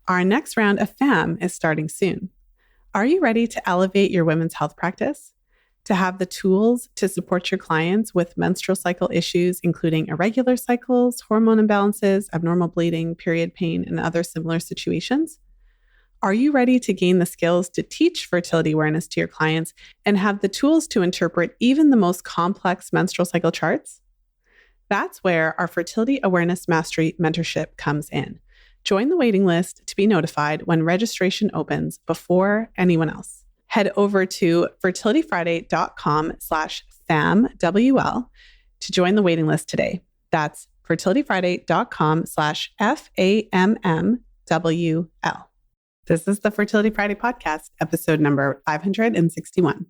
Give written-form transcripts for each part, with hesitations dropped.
Our next round of FAM is starting soon. Are you ready to elevate your women's health practice? To have the tools to support your clients with menstrual cycle issues, including irregular cycles, hormone imbalances, abnormal bleeding, period pain, and other similar situations? Are you ready to gain the skills to teach fertility awareness to your clients and have the tools to interpret even the most complex menstrual cycle charts? That's where our Fertility Awareness Mastery mentorship comes in. Join the waiting list to be notified when registration opens before anyone else. Head over to fertilityfriday.com/FAMWL to join the waiting list today. That's fertilityfriday.com/FAMMWL. This is the Fertility Friday podcast, episode number 561.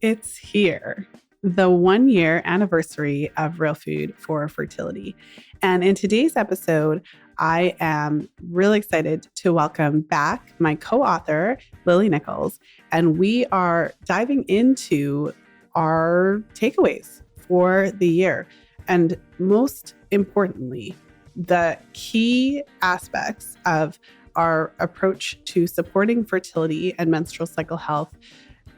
It's here, the 1-year anniversary of Real Food for Fertility. And in today's episode, I am really excited to welcome back my co-author, Lily Nichols, and we are diving into our takeaways for the year. And most importantly, the key aspects of our approach to supporting fertility and menstrual cycle health,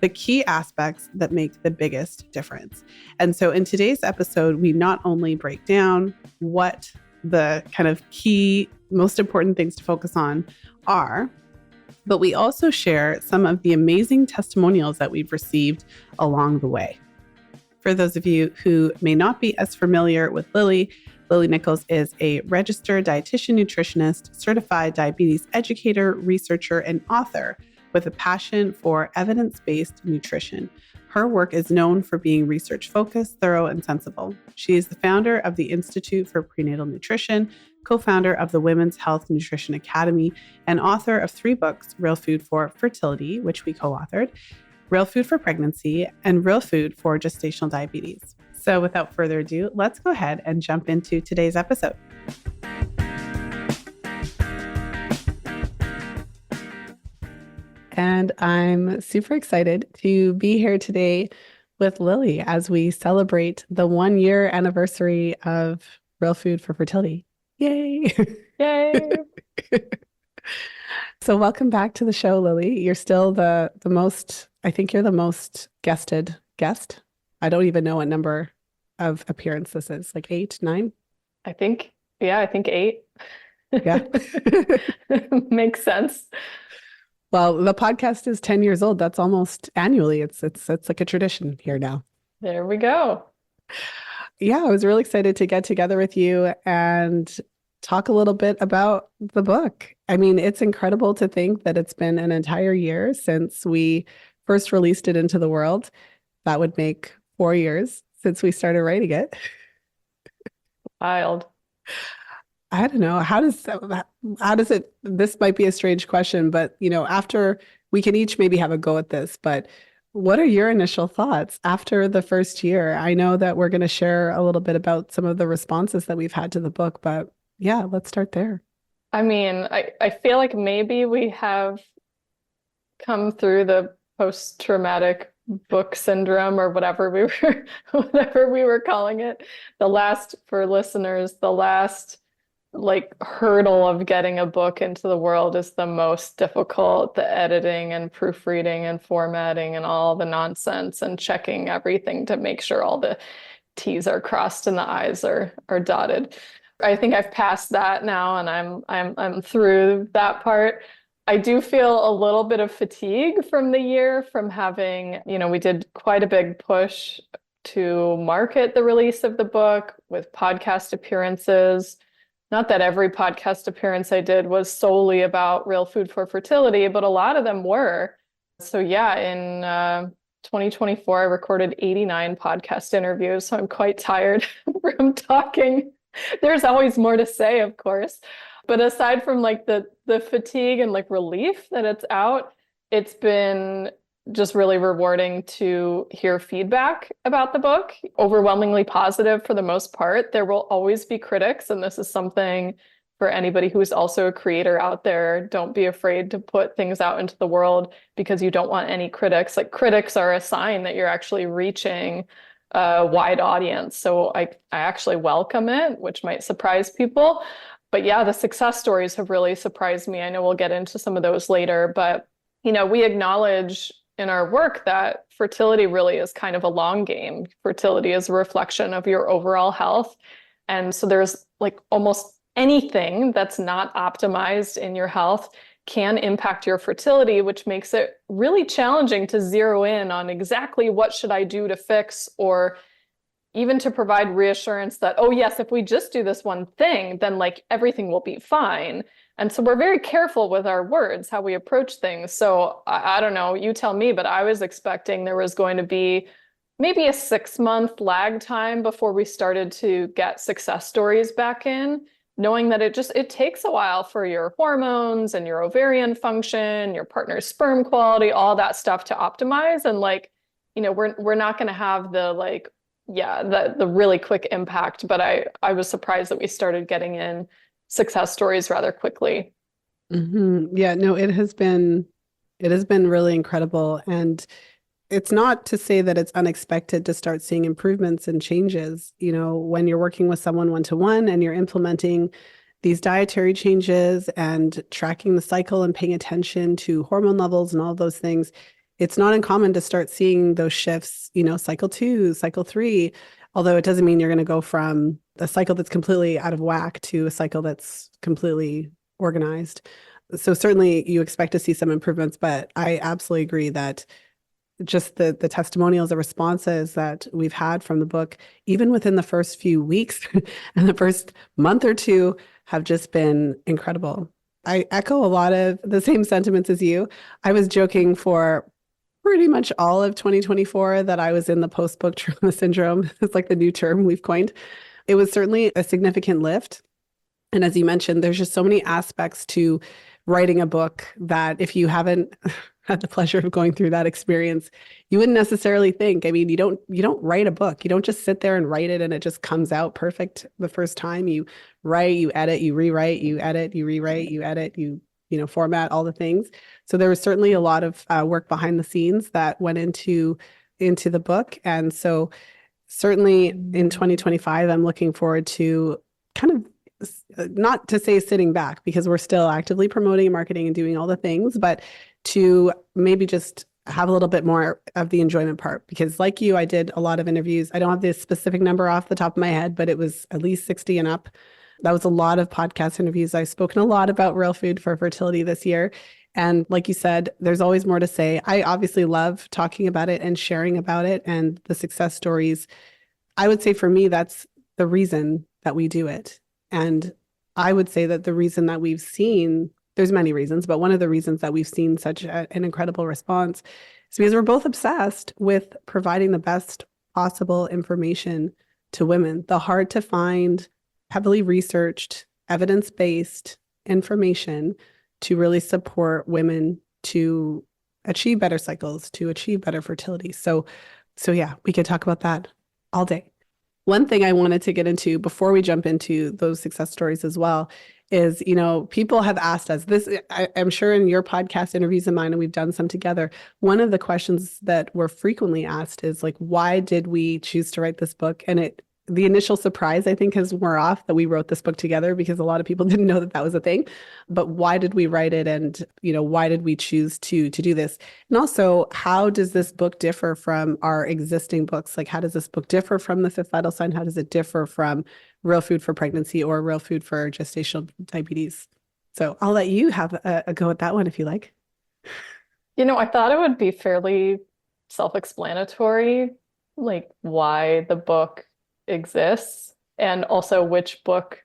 the key aspects that make the biggest difference. And so in today's episode, we not only break down what the kind of key, most important things to focus on are, but we also share some of the amazing testimonials that we've received along the way. For those of you who may not be as familiar with Lily, Lily Nichols is a registered dietitian nutritionist, certified diabetes educator, researcher, and author with a passion for evidence-based nutrition. Her work is known for being research-focused, thorough, and sensible. She is the founder of the Institute for Prenatal Nutrition, co-founder of the Women's Health Nutrition Academy, and author of 3 books, Real Food for Fertility, which we co-authored, Real Food for Pregnancy, and Real Food for Gestational Diabetes. So without further ado, let's go ahead and jump into today's episode. And I'm super excited to be here today with Lily as we celebrate the 1-year anniversary of Real Food for Fertility. Yay! Yay! So welcome back to the show, Lily. You're still the most, I think you're the most guested guest. I don't even know what number of appearance this is, like 8, 9? I think 8. Yeah. Makes sense. Well, the podcast is 10 years old. That's almost annually. It's like a tradition here now. There we go. Yeah, I was really excited to get together with you and talk a little bit about the book. I mean, it's incredible to think that it's been an entire year since we first released it into the world. That would make 4 years since we started writing it. Wild. I don't know. How does it, this might be a strange question, but after we can each maybe have a go at this, but what are your initial thoughts after the first year? I know that we're going to share a little bit about some of the responses that we've had to the book, but yeah, let's start there. I mean, I feel like maybe we have come through the post-traumatic book syndrome or whatever we were calling it. For listeners, the last hurdle of getting a book into the world is the most difficult, the editing and proofreading and formatting and all the nonsense and checking everything to make sure all the T's are crossed and the I's are dotted. I think I've passed that now and I'm through that part. I do feel a little bit of fatigue from the year from having, we did quite a big push to market the release of the book with podcast appearances. Not that every podcast appearance I did was solely about Real Food for Fertility, but a lot of them were. So yeah, in 2024, I recorded 89 podcast interviews. So I'm quite tired from talking. There's always more to say, of course. But aside from the fatigue and relief that it's out, it's been just really rewarding to hear feedback about the book. Overwhelmingly positive for the most part. There will always be critics, and this is something for anybody who's also a creator out there. Don't be afraid to put things out into the world because you don't want any critics. Critics are a sign that you're actually reaching a wide audience. So I actually welcome it, which might surprise people. But yeah, the success stories have really surprised me. I know we'll get into some of those later, but we acknowledge in our work that fertility really is kind of a long game. Fertility is a reflection of your overall health. And so there's like almost anything that's not optimized in your health can impact your fertility, which makes it really challenging to zero in on exactly what should I do to fix, or even to provide reassurance that, oh yes, if we just do this one thing, then like everything will be fine. And so we're very careful with our words, how we approach things. So I don't know, you tell me, but I was expecting there was going to be maybe a 6-month lag time before we started to get success stories back in, knowing that it takes a while for your hormones and your ovarian function, your partner's sperm quality, all that stuff to optimize. And like, we're not going to have the really quick impact, but I was surprised that we started getting in success stories rather quickly. Yeah, no, it has been really incredible. And it's not to say that it's unexpected to start seeing improvements and changes. When you're working with someone one-to-one and you're implementing these dietary changes and tracking the cycle and paying attention to hormone levels and all of those things, it's not uncommon to start seeing those shifts, cycle 2, cycle 3, although it doesn't mean you're going to go from a cycle that's completely out of whack to a cycle that's completely organized. So certainly you expect to see some improvements, but I absolutely agree that just the testimonials, the responses that we've had from the book, even within the first few weeks and the first month or two, have just been incredible. I echo a lot of the same sentiments as you. I was joking for pretty much all of 2024 that I was in the post-book trauma syndrome. It's like the new term we've coined. It was certainly a significant lift. And as you mentioned, there's just so many aspects to writing a book that if you haven't had the pleasure of going through that experience, you wouldn't necessarily think. I mean, you don't write a book. You don't just sit there and write it and it just comes out perfect the first time. You write, you edit, you rewrite, you edit, you rewrite, you edit, you format, all the things. So there was certainly a lot of work behind the scenes that went into the book. And so certainly in 2025, I'm looking forward to kind of, not to say sitting back, because we're still actively promoting and marketing and doing all the things, but to maybe just have a little bit more of the enjoyment part. Because like you, I did a lot of interviews. I don't have the specific number off the top of my head, but it was at least 60 and up. That was a lot of podcast interviews. I've spoken a lot about real food for fertility this year. And like you said, there's always more to say. I obviously love talking about it and sharing about it and the success stories. I would say for me, that's the reason that we do it. And I would say that the reason that we've seen, there's many reasons, but one of the reasons that we've seen such an incredible response is because we're both obsessed with providing the best possible information to women, the hard to find, heavily researched, evidence-based information to really support women to achieve better cycles, to achieve better fertility. So yeah, we could talk about that all day. One thing I wanted to get into before we jump into those success stories as well is, people have asked us this, I'm sure in your podcast interviews and mine, and we've done some together. One of the questions that were frequently asked is like, why did we choose to write this book? And the initial surprise, I think, has wore off that we wrote this book together, because a lot of people didn't know that was a thing. But why did we write it? And, why did we choose to do this? And also, how does this book differ from our existing books? Like, how does this book differ from The Fifth Vital Sign? How does it differ from Real Food for Pregnancy or Real Food for Gestational Diabetes? So I'll let you have a go at that one if you like. I thought it would be fairly self-explanatory, like why the book exists and also which book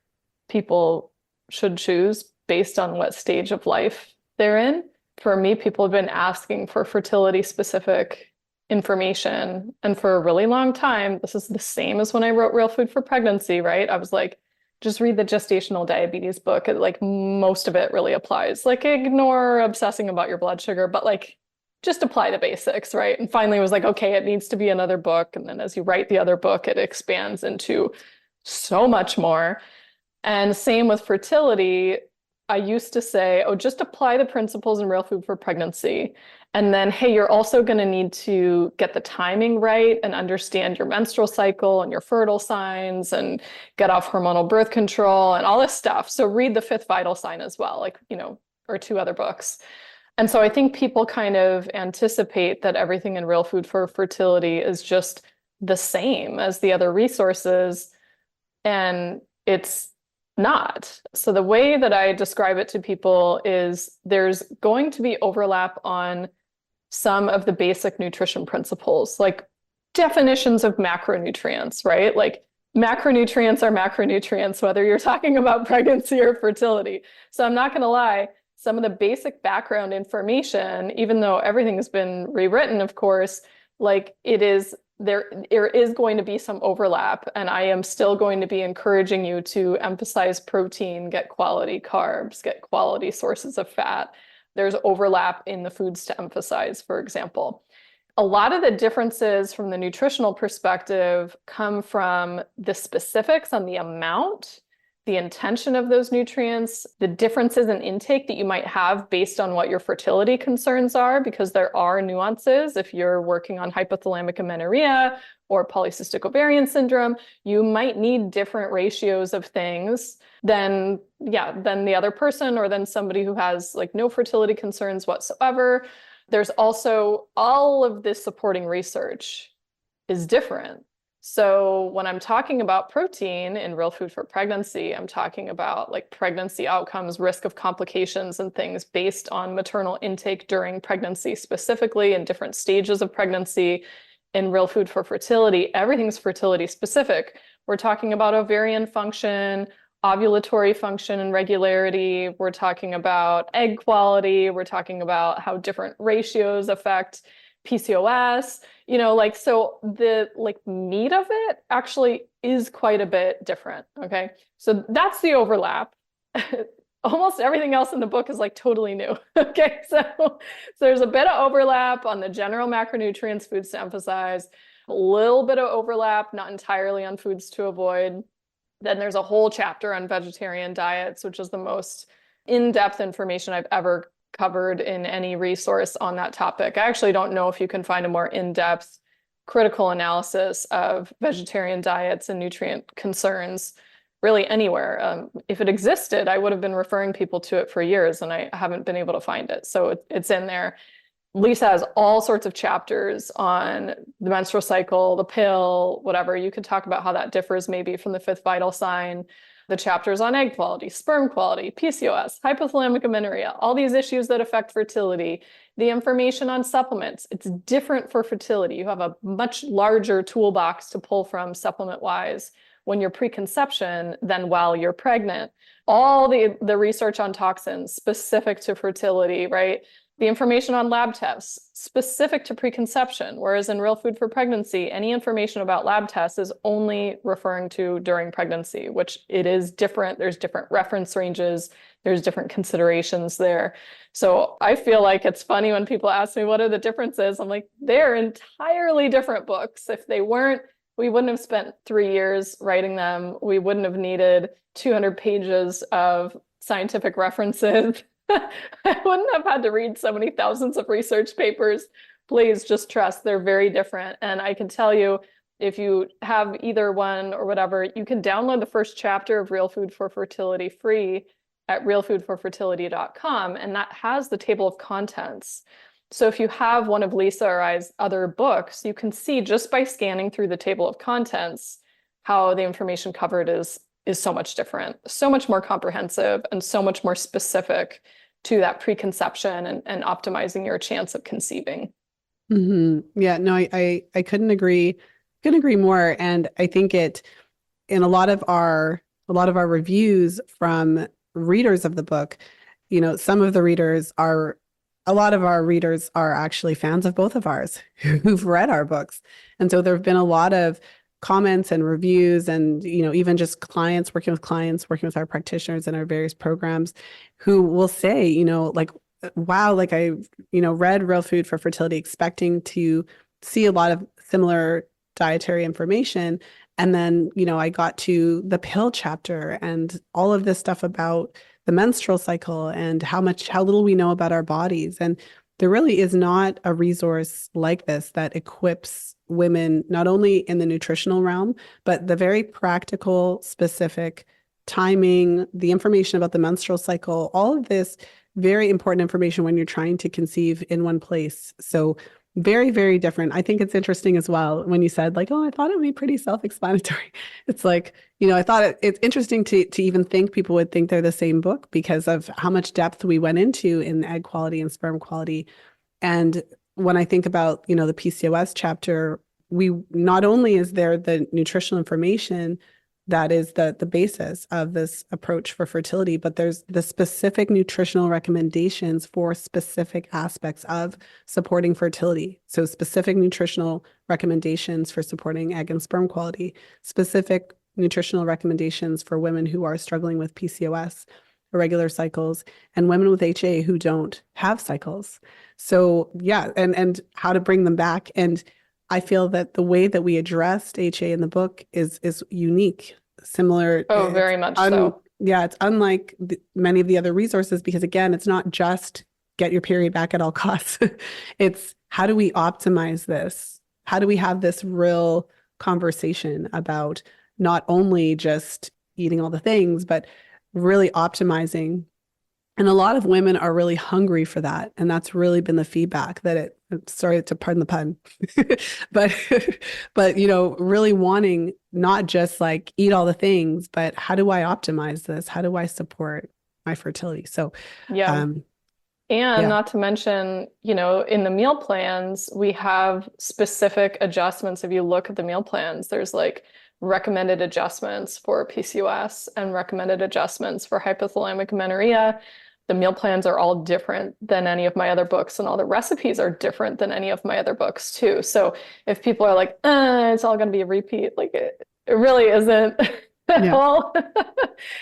people should choose based on what stage of life they're in. For me, people have been asking for fertility specific information. And for a really long time, this is the same as when I wrote Real Food for Pregnancy, right? I was like, just read the gestational diabetes book. Like most of it really applies. Like ignore obsessing about your blood sugar, but like just apply the basics, right? And finally it was like, okay, it needs to be another book. And then as you write the other book, it expands into so much more. And same with fertility. I used to say, oh, just apply the principles in Real Food for Pregnancy. And then, hey, you're also going to need to get the timing right and understand your menstrual cycle and your fertile signs and get off hormonal birth control and all this stuff. So read the fifth vital sign as well, like, or two other books. And so I think people kind of anticipate that everything in Real Food for Fertility is just the same as the other resources. And it's not. So the way that I describe it to people is there's going to be overlap on some of the basic nutrition principles, like definitions of macronutrients, right? Like macronutrients are macronutrients, whether you're talking about pregnancy or fertility. So I'm not going to lie, some of the basic background information, even though everything has been rewritten, of course, like there is going to be some overlap, and I am still going to be encouraging you to emphasize protein, get quality carbs, get quality sources of fat. There's overlap in the foods to emphasize, for example. A lot of the differences from the nutritional perspective come from the specifics on the amount, the intention of those nutrients, the differences in intake that you might have based on what your fertility concerns are, because there are nuances. If you're working on hypothalamic amenorrhea or polycystic ovarian syndrome, you might need different ratios of things than the other person, or than somebody who has like no fertility concerns whatsoever. There's also all of this supporting research is different. So when I'm talking about protein in Real Food for Pregnancy, I'm talking about like pregnancy outcomes, risk of complications and things based on maternal intake during pregnancy, specifically in different stages of pregnancy. In Real Food for Fertility, everything's fertility specific. We're talking about ovarian function, ovulatory function and regularity. We're talking about egg quality. We're talking about how different ratios affect PCOS, so the meat of it actually is quite a bit different. Okay. So that's the overlap. Almost everything else in the book is like totally new. Okay. So there's a bit of overlap on the general macronutrients, foods to emphasize, a little bit of overlap, not entirely on foods to avoid. Then there's a whole chapter on vegetarian diets, which is the most in-depth information I've ever covered in any resource on that topic. I actually don't know if you can find a more in-depth critical analysis of vegetarian diets and nutrient concerns really anywhere. If it existed, I would have been referring people to it for years, and I haven't been able to find it. So it's in there. Lisa has all sorts of chapters on the menstrual cycle, the pill, whatever. You could talk about how that differs maybe from the fifth vital sign. The chapters on egg quality, sperm quality, PCOS, hypothalamic amenorrhea, all these issues that affect fertility, the information on supplements. It's different for fertility. You have a much larger toolbox to pull from supplement-wise when you're preconception than while you're pregnant. All the research on toxins specific to fertility, right? The information on lab tests specific to preconception, whereas in Real Food for Pregnancy, any information about lab tests is only referring to during pregnancy, which it is different. There's different reference ranges. There's different considerations there. So I feel like it's funny when people ask me, what are the differences? I'm like, they're entirely different books. If they weren't, we wouldn't have spent 3 years writing them. We wouldn't have needed 200 pages of scientific references. I wouldn't have had to read so many thousands of research papers. Please just trust they're very different. And I can tell you, if you have either one or whatever, you can download the first chapter of Real Food for Fertility free at realfoodforfertility.com, and that has the table of contents. So if you have one of Lisa or I's other books, you can see just by scanning through the table of contents how the information covered is so much different, so much more comprehensive, and so much more specific to that preconception and optimizing your chance of conceiving. Mm-hmm. Yeah, no, I couldn't agree more. And I think in a lot of our reviews from readers of the book, a lot of our readers are actually fans of both of ours who've read our books. And so there have been a lot of comments and reviews, and even just clients, working with our practitioners in our various programs, who will say, wow, like I read Real Food for Fertility expecting to see a lot of similar dietary information, and then I got to the pill chapter and all of this stuff about the menstrual cycle and how little we know about our bodies. And there really is not a resource like this that equips women, not only in the nutritional realm, but the very practical, specific timing, the information about the menstrual cycle, all of this very important information when you're trying to conceive in one place. So very, very different. I think it's interesting as well when you said like, oh, I thought it would be pretty self-explanatory. It's like, I thought it's interesting to even think people would think they're the same book because of how much depth we went into in egg quality and sperm quality. And when I think about, the PCOS chapter, we not only is there the nutritional information that is the basis of this approach for fertility, but there's the specific nutritional recommendations for specific aspects of supporting fertility. So specific nutritional recommendations for supporting egg and sperm quality, specific nutritional recommendations for women who are struggling with PCOS, irregular cycles, and women with HA who don't have cycles. So yeah, and how to bring them back. And I feel that the way that we addressed HA in the book is unique, similar. Oh, very much so. Yeah, it's unlike many of the other resources because, again, it's not just get your period back at all costs. It's how do we optimize this? How do we have this real conversation about not only just eating all the things, but really optimizing. And a lot of women are really hungry for that. And that's really been the feedback that sorry to pardon the pun, but, really wanting not just like eat all the things, but how do I optimize this? How do I support my fertility? So, And not to mention, in the meal plans, we have specific adjustments. If you look at the meal plans, there's like recommended adjustments for PCOS and recommended adjustments for hypothalamic amenorrhea. The meal plans are all different than any of my other books, and all the recipes are different than any of my other books too. So if people are like, it's all going to be a repeat, like it really isn't at all.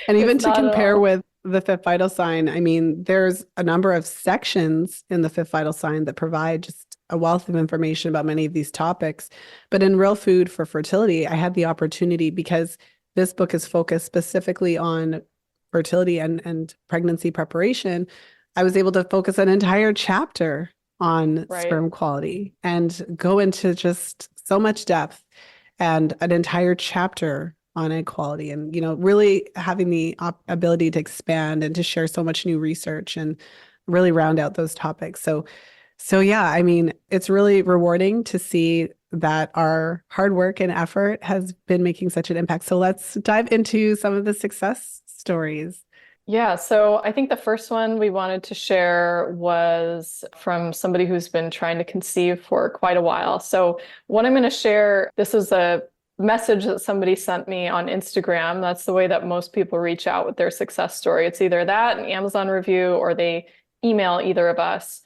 And even to compare with the fifth vital sign, I mean, there's a number of sections in the fifth vital sign that provide just a wealth of information about many of these topics. But in Real Food for Fertility, I had the opportunity because this book is focused specifically on fertility and pregnancy preparation. I was able to focus an entire chapter on sperm quality and go into just so much depth, and an entire chapter on egg quality, and really having the ability to expand and to share so much new research and really round out those topics. So yeah, I mean, it's really rewarding to see that our hard work and effort has been making such an impact. So let's dive into some of the success stories. Yeah, so I think the first one we wanted to share was from somebody who's been trying to conceive for quite a while. So what I'm going to share, this is a message that somebody sent me on Instagram. That's the way that most people reach out with their success story. It's either that, an Amazon review, or they email either of us.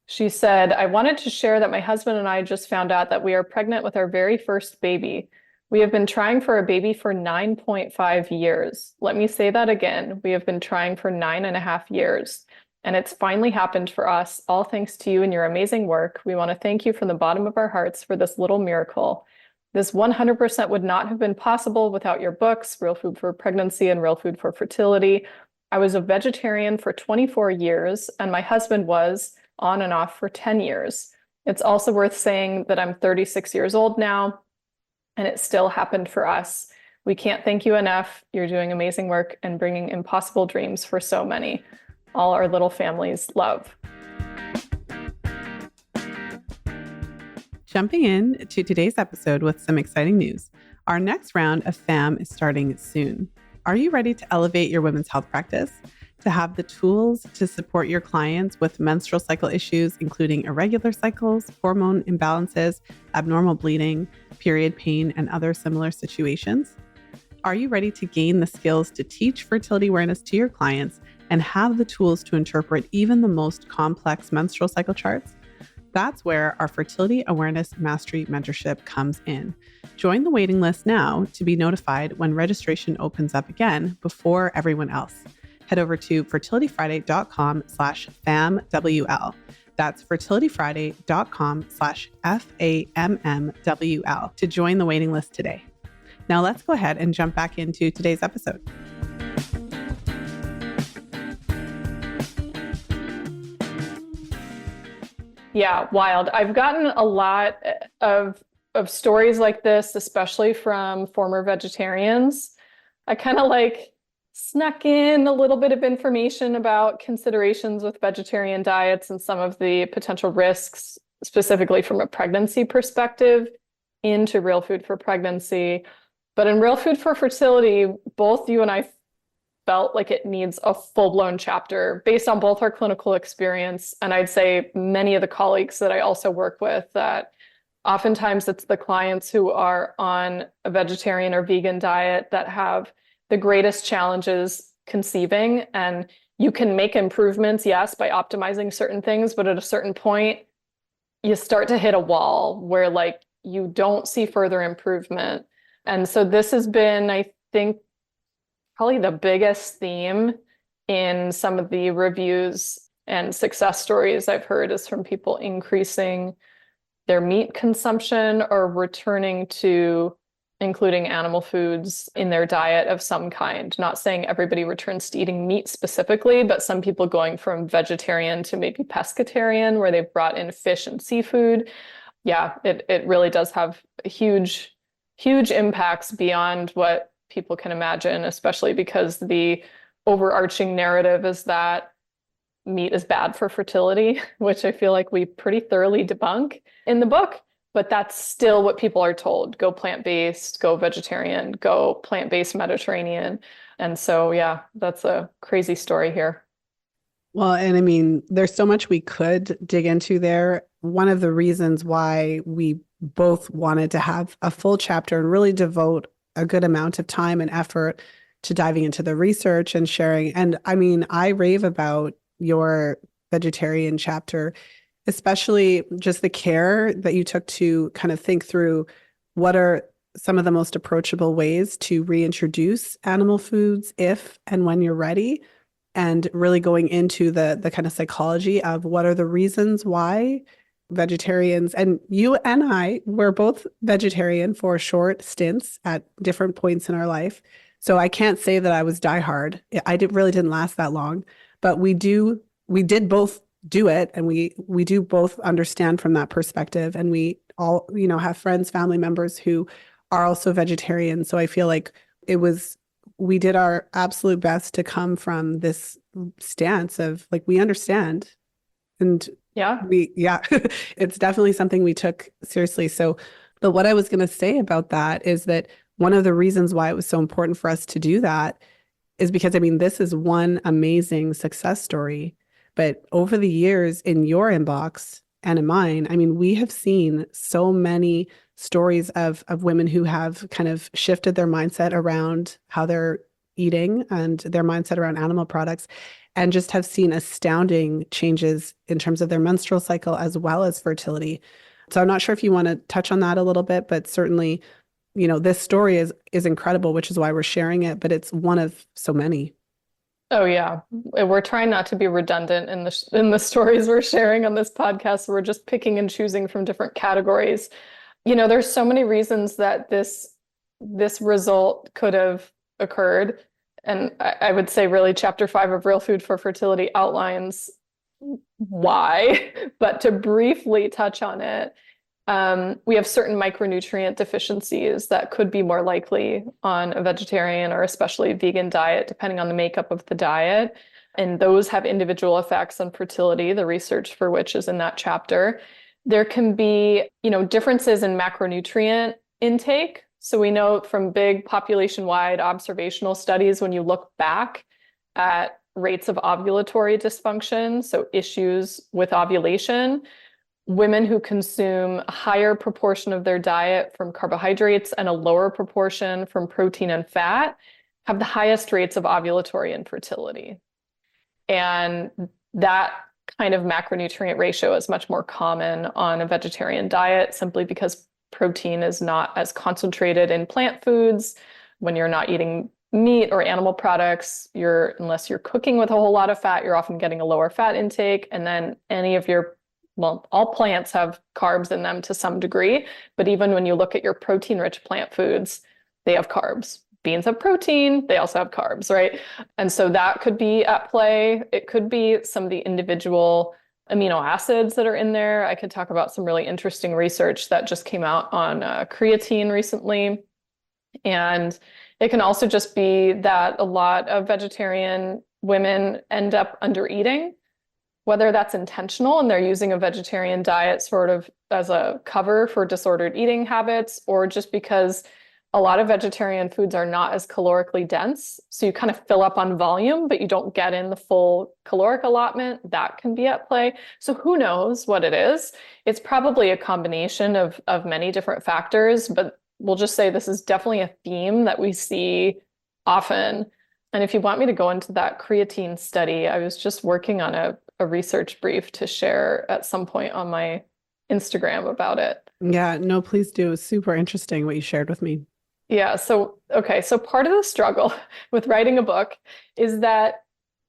She said, I wanted to share that my husband and I just found out that we are pregnant with our very first baby. We have been trying for a baby for 9.5 years. Let me say that again. We have been trying for 9.5 years. And it's finally happened for us, all thanks to you and your amazing work. We want to thank you from the bottom of our hearts for this little miracle. This 100% would not have been possible without your books, Real Food for Pregnancy and Real Food for Fertility. I was a vegetarian for 24 years, and my husband was on and off for 10 years. It's also worth saying that I'm 36 years old now, and it still happened for us. We can't thank you enough. You're doing amazing work and bringing impossible dreams for so many. All our little families love. Jumping in to today's episode with some exciting news. Our next round of FAM is starting soon. Are you ready to elevate your women's health practice? To have the tools to support your clients with menstrual cycle issues, including irregular cycles, hormone imbalances, abnormal bleeding, period pain, and other similar situations? Are you ready to gain the skills to teach fertility awareness to your clients and have the tools to interpret even the most complex menstrual cycle charts? That's where our Fertility Awareness Mastery Mentorship comes in. Join the waiting list now to be notified when registration opens up again before everyone else. Head over to fertilityfriday.com/FAMWL. That's fertilityfriday.com/FAMMWL to join the waiting list today. Now let's go ahead and jump back into today's episode. Yeah, wild. I've gotten a lot of stories like this, especially from former vegetarians. I kind of like snuck in a little bit of information about considerations with vegetarian diets and some of the potential risks, specifically from a pregnancy perspective, into Real Food for Pregnancy. But in Real Food for Fertility, both you and I felt like it needs a full-blown chapter based on both our clinical experience and I'd say many of the colleagues that I also work with, that oftentimes it's the clients who are on a vegetarian or vegan diet that have the greatest challenges conceiving. And you can make improvements, yes, by optimizing certain things, but at a certain point, you start to hit a wall where like you don't see further improvement. And so this has been, I think, probably the biggest theme in some of the reviews and success stories I've heard is from people increasing their meat consumption or returning to including animal foods in their diet of some kind. Not saying everybody returns to eating meat specifically, but some people going from vegetarian to maybe pescatarian, where they've brought in fish and seafood. Yeah, it really does have huge, huge impacts beyond what people can imagine, especially because the overarching narrative is that meat is bad for fertility, which I feel like we pretty thoroughly debunk in the book. But that's still what people are told. Go plant-based, go vegetarian, go plant-based Mediterranean. And so, yeah, that's a crazy story here. Well, and I mean, there's so much we could dig into there. One of the reasons why we both wanted to have a full chapter and really devote a good amount of time and effort to diving into the research and sharing. And I mean, I rave about your vegetarian chapter, especially just the care that you took to kind of think through what are some of the most approachable ways to reintroduce animal foods if and when you're ready, and really going into the kind of psychology of what are the reasons why vegetarians, and you and I were both vegetarian for short stints at different points in our life. So I can't say that I was diehard. Really didn't last that long, but we did both do it, and we do both understand from that perspective. And we all, have friends, family members who are also vegetarian. So I feel like we did our absolute best to come from this stance of like, we understand. And Yeah. it's definitely something we took seriously. So, but what I was going to say about that is that one of the reasons why it was so important for us to do that is because, I mean, this is one amazing success story, but over the years in your inbox and in mine, I mean, we have seen so many stories of women who have kind of shifted their mindset around how they're eating and their mindset around animal products, and just have seen astounding changes in terms of their menstrual cycle as well as fertility. So I'm not sure if you want to touch on that a little bit, but certainly, this story is incredible, which is why we're sharing it, but it's one of so many. Oh yeah. We're trying not to be redundant in the stories we're sharing on this podcast. We're just picking and choosing from different categories. There's so many reasons that this result could have occurred. And I would say really chapter 5 of Real Food for Fertility outlines why, but to briefly touch on it, we have certain micronutrient deficiencies that could be more likely on a vegetarian or especially vegan diet, depending on the makeup of the diet. And those have individual effects on fertility, the research for which is in that chapter. There can be, differences in macronutrient intake. So we know from big population-wide observational studies, when you look back at rates of ovulatory dysfunction, so issues with ovulation, women who consume a higher proportion of their diet from carbohydrates and a lower proportion from protein and fat have the highest rates of ovulatory infertility. And that kind of macronutrient ratio is much more common on a vegetarian diet simply because protein is not as concentrated in plant foods. When you're not eating meat or animal products, unless you're cooking with a whole lot of fat, you're often getting a lower fat intake. And then all plants have carbs in them to some degree, but even when you look at your protein-rich plant foods, they have carbs. Beans have protein, they also have carbs, right? And so that could be at play. It could be some of the individual amino acids that are in there. I could talk about some really interesting research that just came out on creatine recently. And it can also just be that a lot of vegetarian women end up under eating, whether that's intentional and they're using a vegetarian diet sort of as a cover for disordered eating habits, or just because a lot of vegetarian foods are not as calorically dense. So you kind of fill up on volume, but you don't get in the full caloric allotment. That can be at play. So who knows what it is? It's probably a combination of many different factors, but we'll just say this is definitely a theme that we see often. And if you want me to go into that creatine study, I was just working on a research brief to share at some point on my Instagram about it. Yeah, no, please do. It's super interesting what you shared with me. Yeah, so okay, so part of the struggle with writing a book is that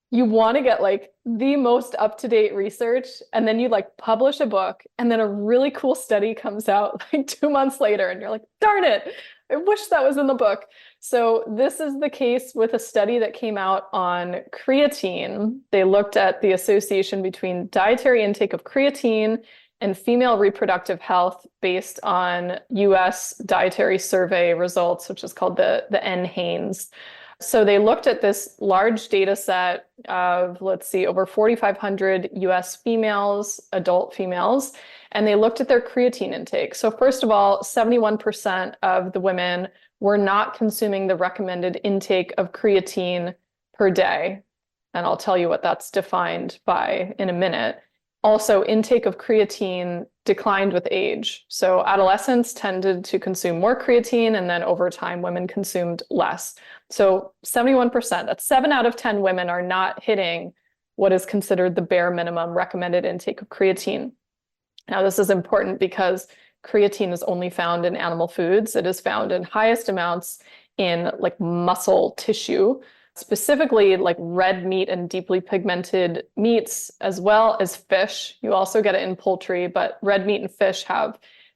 you want to get like the most up-to-date research, and then you like publish a book, and then a really cool study comes out like 2 months later, and you're like, darn it, I wish that was in the book. So this is the case with a study that came out on creatine. They looked at the association between dietary intake of creatine and female reproductive health based on US dietary survey results, which is called the NHANES. So they looked at this large data set of, let's see, over 4,500 US females, adult females, and they looked at their creatine intake. So first of all, 71% of the women were not consuming the recommended intake of creatine per day. And I'll tell you what that's defined by in a minute. Also, intake of creatine declined with age. So adolescents tended to consume more creatine, and then over time, women consumed less. So 71%, that's 7 out of 10 women are not hitting what is considered the bare minimum recommended intake of creatine. Now, this is important because creatine is only found in animal foods. It is found in highest amounts in like muscle tissue, specifically like red meat and deeply pigmented meats, as well as fish. You also get it in poultry, but red meat and fish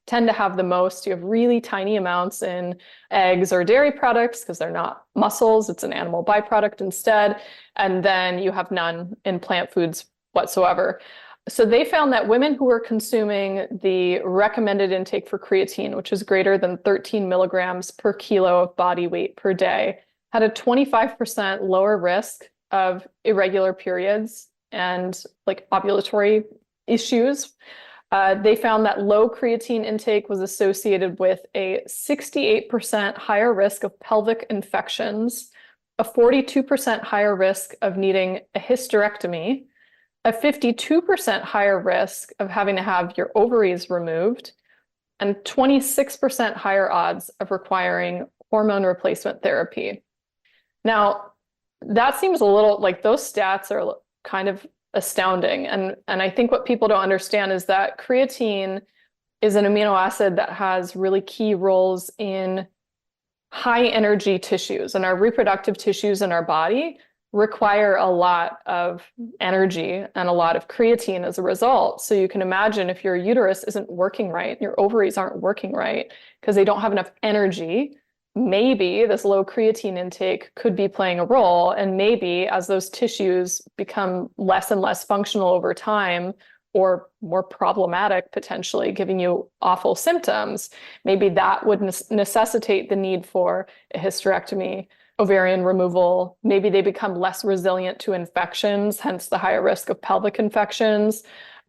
tend to have the most. You have really tiny amounts in eggs or dairy products because they're not mussels, it's an animal byproduct instead. And then you have none in plant foods whatsoever. So they found that women who were consuming the recommended intake for creatine, which is greater than 13 milligrams per kilo of body weight per day, had a 25% lower risk of irregular periods and like ovulatory issues. They found that low creatine intake was associated with a 68% higher risk of pelvic infections, a 42% higher risk of needing a hysterectomy, a 52% higher risk of having to have your ovaries removed, and 26% higher odds of requiring hormone replacement therapy. Now, that seems a little like those stats are kind of astounding. And I think what people don't understand is that creatine is an amino acid that has really key roles in high energy tissues, and our reproductive tissues in our body require a lot of energy and a lot of creatine as a result. So you can imagine if your uterus isn't working right, your ovaries aren't working right because they don't have enough energy, maybe this low creatine intake could be playing a role. And maybe as those tissues become less and less functional over time, or more problematic, potentially giving you awful symptoms, maybe that would necessitate the need for a hysterectomy, ovarian removal. Maybe they become less resilient to infections, hence the higher risk of pelvic infections.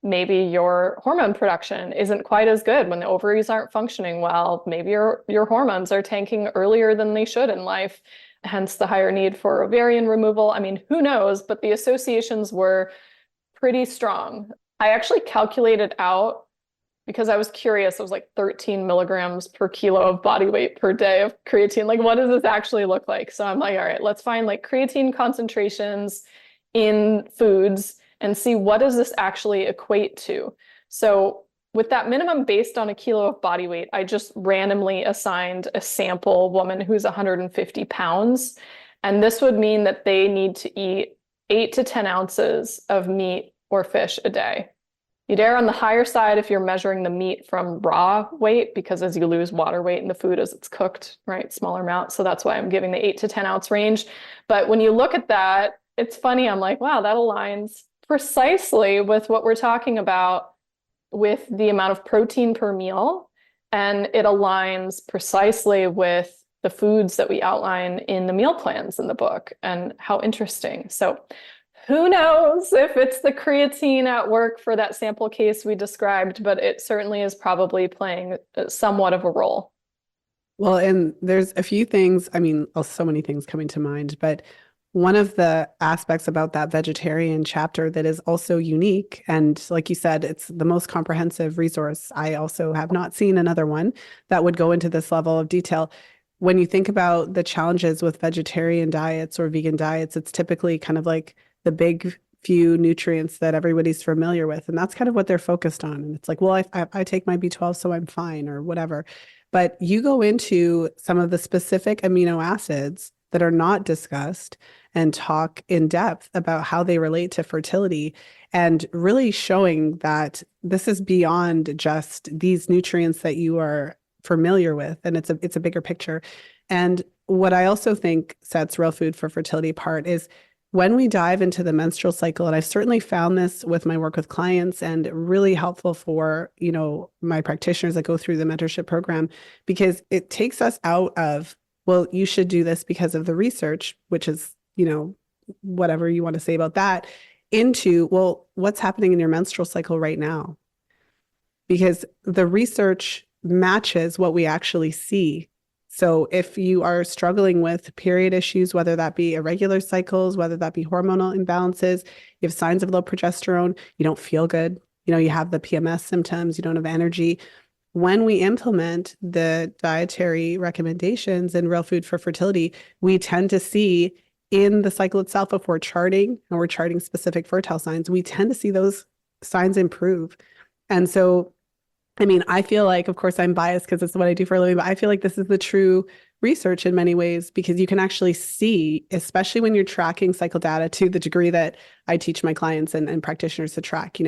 Maybe your hormone production isn't quite as good when the ovaries aren't functioning well. Maybe your hormones are tanking earlier than they should in life, hence the higher need for ovarian removal. I mean, who knows? But the associations were pretty strong. I actually calculated out because I was curious. It was like 13 milligrams per kilo of body weight per day of creatine. Like, what does this actually look like? So I'm like, all right, let's find like creatine concentrations in foods and see what does this actually equate to. So with that minimum based on a kilo of body weight, I just randomly assigned a sample woman who's 150 pounds. And this would mean that they need to eat 8 to 10 ounces of meat or fish a day. You'd err on the higher side if you're measuring the meat from raw weight, because as you lose water weight in the food as it's cooked, right, smaller amount. So that's why I'm giving the 8 to 10 ounce range. But when you look at that, it's funny. I'm like, wow, that aligns precisely with what we're talking about with the amount of protein per meal, and it aligns precisely with the foods that we outline in the meal plans in the book. And how interesting. So who knows if it's the creatine at work for that sample case we described, but it certainly is probably playing somewhat of a role. Well, and there's a few things, I mean, so many things coming to mind, but one of the aspects about that vegetarian chapter that is also unique, and like you said, it's the most comprehensive resource. I also have not seen another one that would go into this level of detail. When you think about the challenges with vegetarian diets or vegan diets, it's typically kind of like the big few nutrients that everybody's familiar with. And that's kind of what they're focused on. And it's like, well, I take my B12, so I'm fine or whatever. But you go into some of the specific amino acids that are not discussed and talk in depth about how they relate to fertility and really showing that this is beyond just these nutrients that you are familiar with. And it's a bigger picture. And what I also think sets Real Food for Fertility apart is when we dive into the menstrual cycle, and I've certainly found this with my work with clients and really helpful for, my practitioners that go through the mentorship program, because it takes us out of, well, you should do this because of the research, which is, whatever you want to say about that, into, well, what's happening in your menstrual cycle right now? Because the research matches what we actually see. So if you are struggling with period issues, whether that be irregular cycles, whether that be hormonal imbalances, you have signs of low progesterone, you don't feel good, you have the PMS symptoms, you don't have energy. When we implement the dietary recommendations in Real Food for Fertility, we tend to see in the cycle itself, if we're charting and we're charting specific fertile signs, we tend to see those signs improve. And so I mean, I feel like, of course, I'm biased because it's what I do for a living, but I feel like this is the true research in many ways because you can actually see, especially when you're tracking cycle data to the degree that I teach my clients and practitioners to track,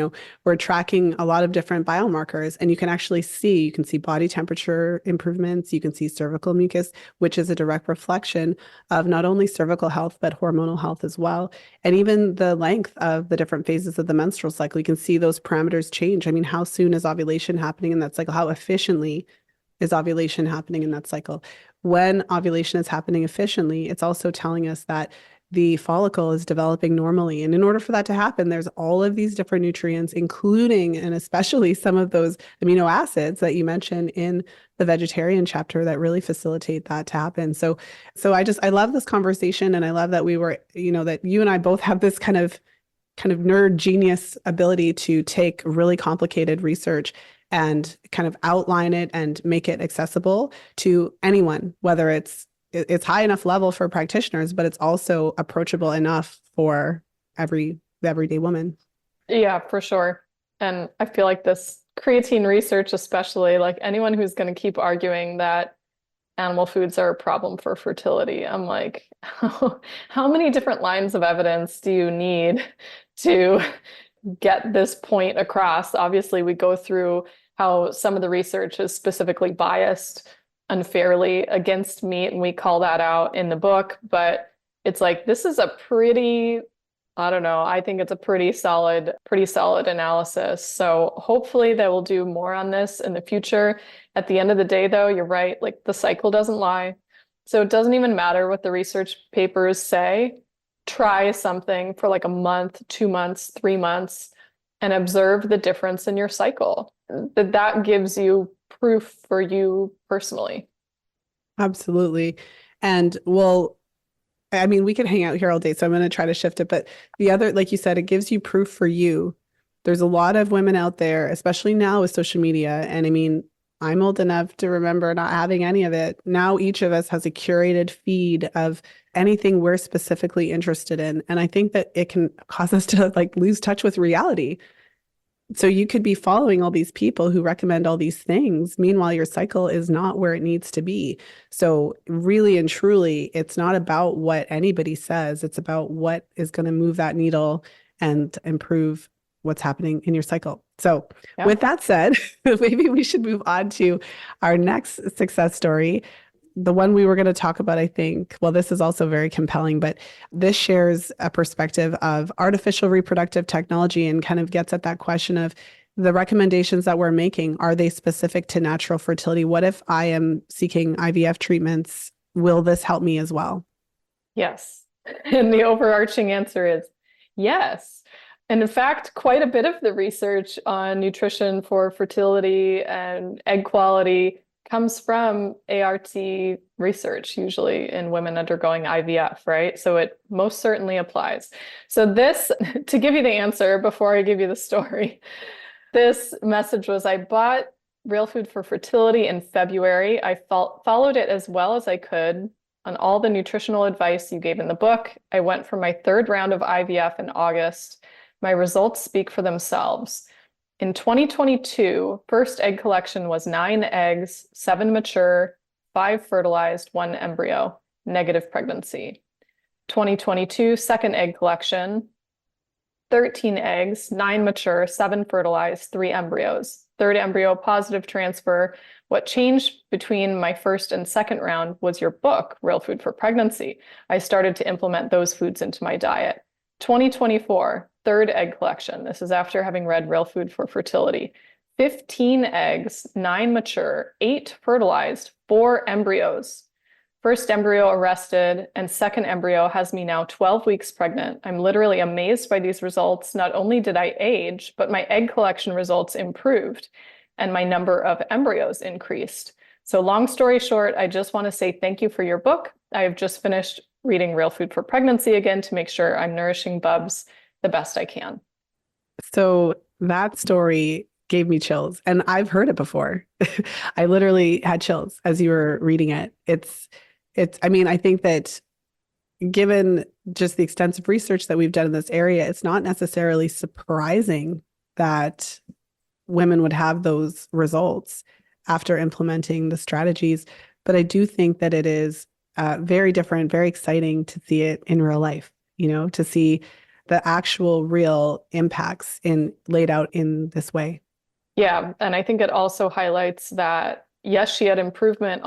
we're tracking a lot of different biomarkers and you can see body temperature improvements, you can see cervical mucus, which is a direct reflection of not only cervical health, but hormonal health as well. And even the length of the different phases of the menstrual cycle, you can see those parameters change. I mean, how soon is ovulation happening in that cycle? How efficiently is ovulation happening in that cycle? When ovulation is happening efficiently, it's also telling us that the follicle is developing normally. And in order for that to happen, there's all of these different nutrients, including and especially some of those amino acids that you mentioned in the vegetarian chapter that really facilitate that to happen. So I love this conversation. And I love that we were, that you and I both have this kind of nerd genius ability to take really complicated research and kind of outline it and make it accessible to anyone, whether it's high enough level for practitioners, but it's also approachable enough for everyday woman. Yeah, for sure. And I feel like this creatine research, especially like anyone who's going to keep arguing that animal foods are a problem for fertility, I'm like, how many different lines of evidence do you need to get this point across? Obviously, we go through how some of the research is specifically biased unfairly against meat, and we call that out in the book. But it's like, this is a pretty, I don't know, I think it's a pretty solid analysis. So hopefully they will do more on this in the future. At the end of the day, though, you're right, like the cycle doesn't lie. So it doesn't even matter what the research papers say. Try something for like a month, 2 months, 3 months, and observe the difference in your cycle. That gives you proof for you personally. Absolutely. And well, I mean, we could hang out here all day, so I'm going to try to shift it. But the other, like you said, it gives you proof for you. There's a lot of women out there, especially now with social media. And I mean, I'm old enough to remember not having any of it. Now each of us has a curated feed of anything we're specifically interested in. And I think that it can cause us to like lose touch with reality. So you could be following all these people who recommend all these things. Meanwhile, your cycle is not where it needs to be. So really and truly, it's not about what anybody says. It's about what is going to move that needle and improve what's happening in your cycle. So with that said, maybe we should move on to our next success story. the one we were going to talk about, I think, well, this is also very compelling, but this shares a perspective of artificial reproductive technology and kind of gets at that question of the recommendations that we're making. Are they specific to natural fertility? What if I am seeking IVF treatments? Will this help me as well? Yes. And the overarching answer is yes. And in fact, quite a bit of the research on nutrition for fertility and egg quality comes from ART research, usually in women undergoing IVF, right? So it most certainly applies. So this, to give you the answer before I give you the story, this message was I bought Real Food for Fertility in February. I followed it as well as I could on all the nutritional advice you gave in the book. I went for my third round of IVF in August. My results speak for themselves. In 2022, first egg collection was 9 eggs, 7 mature, 5 fertilized, 1 embryo, negative pregnancy. 2022, second egg collection, 13 eggs, 9 mature, 7 fertilized, 3 embryos. Third embryo, positive transfer. What changed between my first and second round was your book, Real Food for Pregnancy. I started to implement those foods into my diet. 2024, third egg collection. This is after having read Real Food for Fertility. 15 eggs, 9 mature, 8 fertilized, 4 embryos. First embryo arrested and second embryo has me now 12 weeks pregnant. I'm literally amazed by these results. Not only did I age, but my egg collection results improved and my number of embryos increased. So long story short, I just want to say thank you for your book. I have just finished reading Real Food for Pregnancy again to make sure I'm nourishing bubs the best I can. So that story gave me chills, and I've heard it before. I literally had chills as you were reading it. I mean, I think that given just the extensive research that we've done in this area, it's not necessarily surprising that women would have those results after implementing the strategies. But I do think that it is very different, very exciting to see it in real life, to see the actual real impacts laid out in this way. Yeah. And I think it also highlights that, yes, she had improvement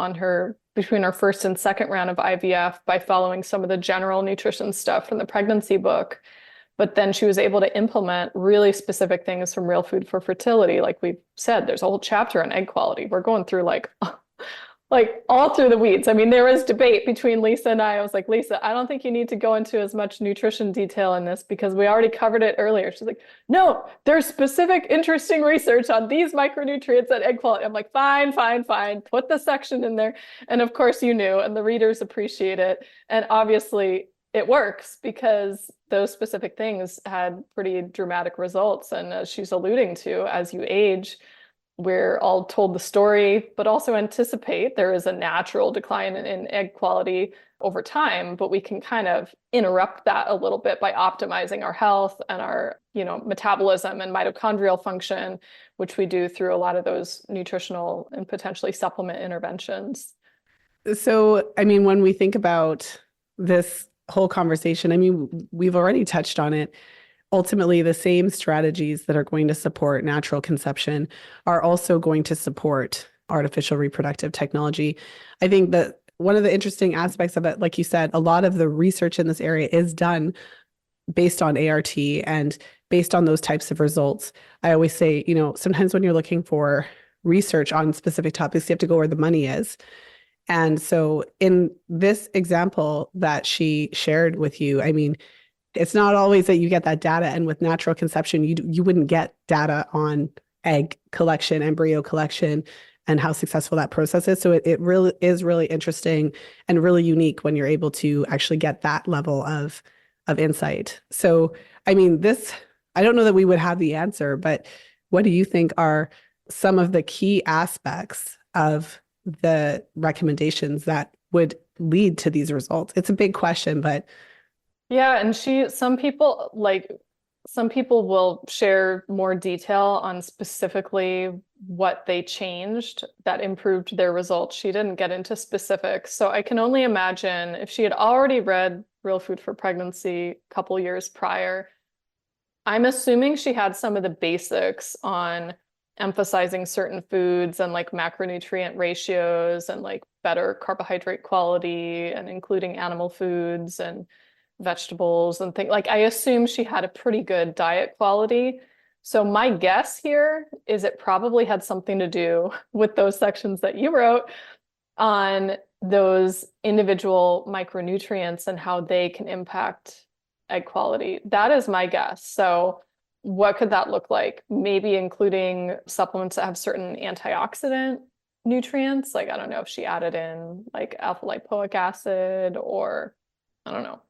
between her first and second round of IVF by following some of the general nutrition stuff from the pregnancy book. But then she was able to implement really specific things from Real Food for Fertility. Like we said, there's a whole chapter on egg quality. We're going through like all through the weeds. I mean, there was debate between Lisa and I. I was like, Lisa, I don't think you need to go into as much nutrition detail in this because we already covered it earlier. She's like, no, there's specific interesting research on these micronutrients and egg quality. I'm like, fine, put the section in there. And of course you knew, and the readers appreciate it. And obviously it works because those specific things had pretty dramatic results. And as she's alluding to, as you age, we're all told the story, but also anticipate there is a natural decline in egg quality over time, but we can kind of interrupt that a little bit by optimizing our health and our, metabolism and mitochondrial function, which we do through a lot of those nutritional and potentially supplement interventions. So, I mean, when we think about this whole conversation, I mean, we've already touched on it. Ultimately, the same strategies that are going to support natural conception are also going to support artificial reproductive technology. I think that one of the interesting aspects of it, like you said, a lot of the research in this area is done based on ART and based on those types of results. I always say, sometimes when you're looking for research on specific topics, you have to go where the money is. And so in this example that she shared with you, I mean, it's not always that you get that data. And with natural conception, you wouldn't get data on egg collection, embryo collection, and how successful that process is. So it really is really interesting and really unique when you're able to actually get that level of insight. So, I mean, I don't know that we would have the answer, but what do you think are some of the key aspects of the recommendations that would lead to these results? It's a big question, but yeah, and some people will share more detail on specifically what they changed that improved their results. She didn't get into specifics. So I can only imagine if she had already read Real Food for Pregnancy a couple years prior, I'm assuming she had some of the basics on emphasizing certain foods and like macronutrient ratios and like better carbohydrate quality and including animal foods and vegetables and things. Like I assume she had a pretty good diet quality. So my guess here is it probably had something to do with those sections that you wrote on those individual micronutrients and how they can impact egg quality. That is my guess. So what could that look like? Maybe including supplements that have certain antioxidant nutrients. Like, I don't know if she added in like alpha lipoic acid or I don't know,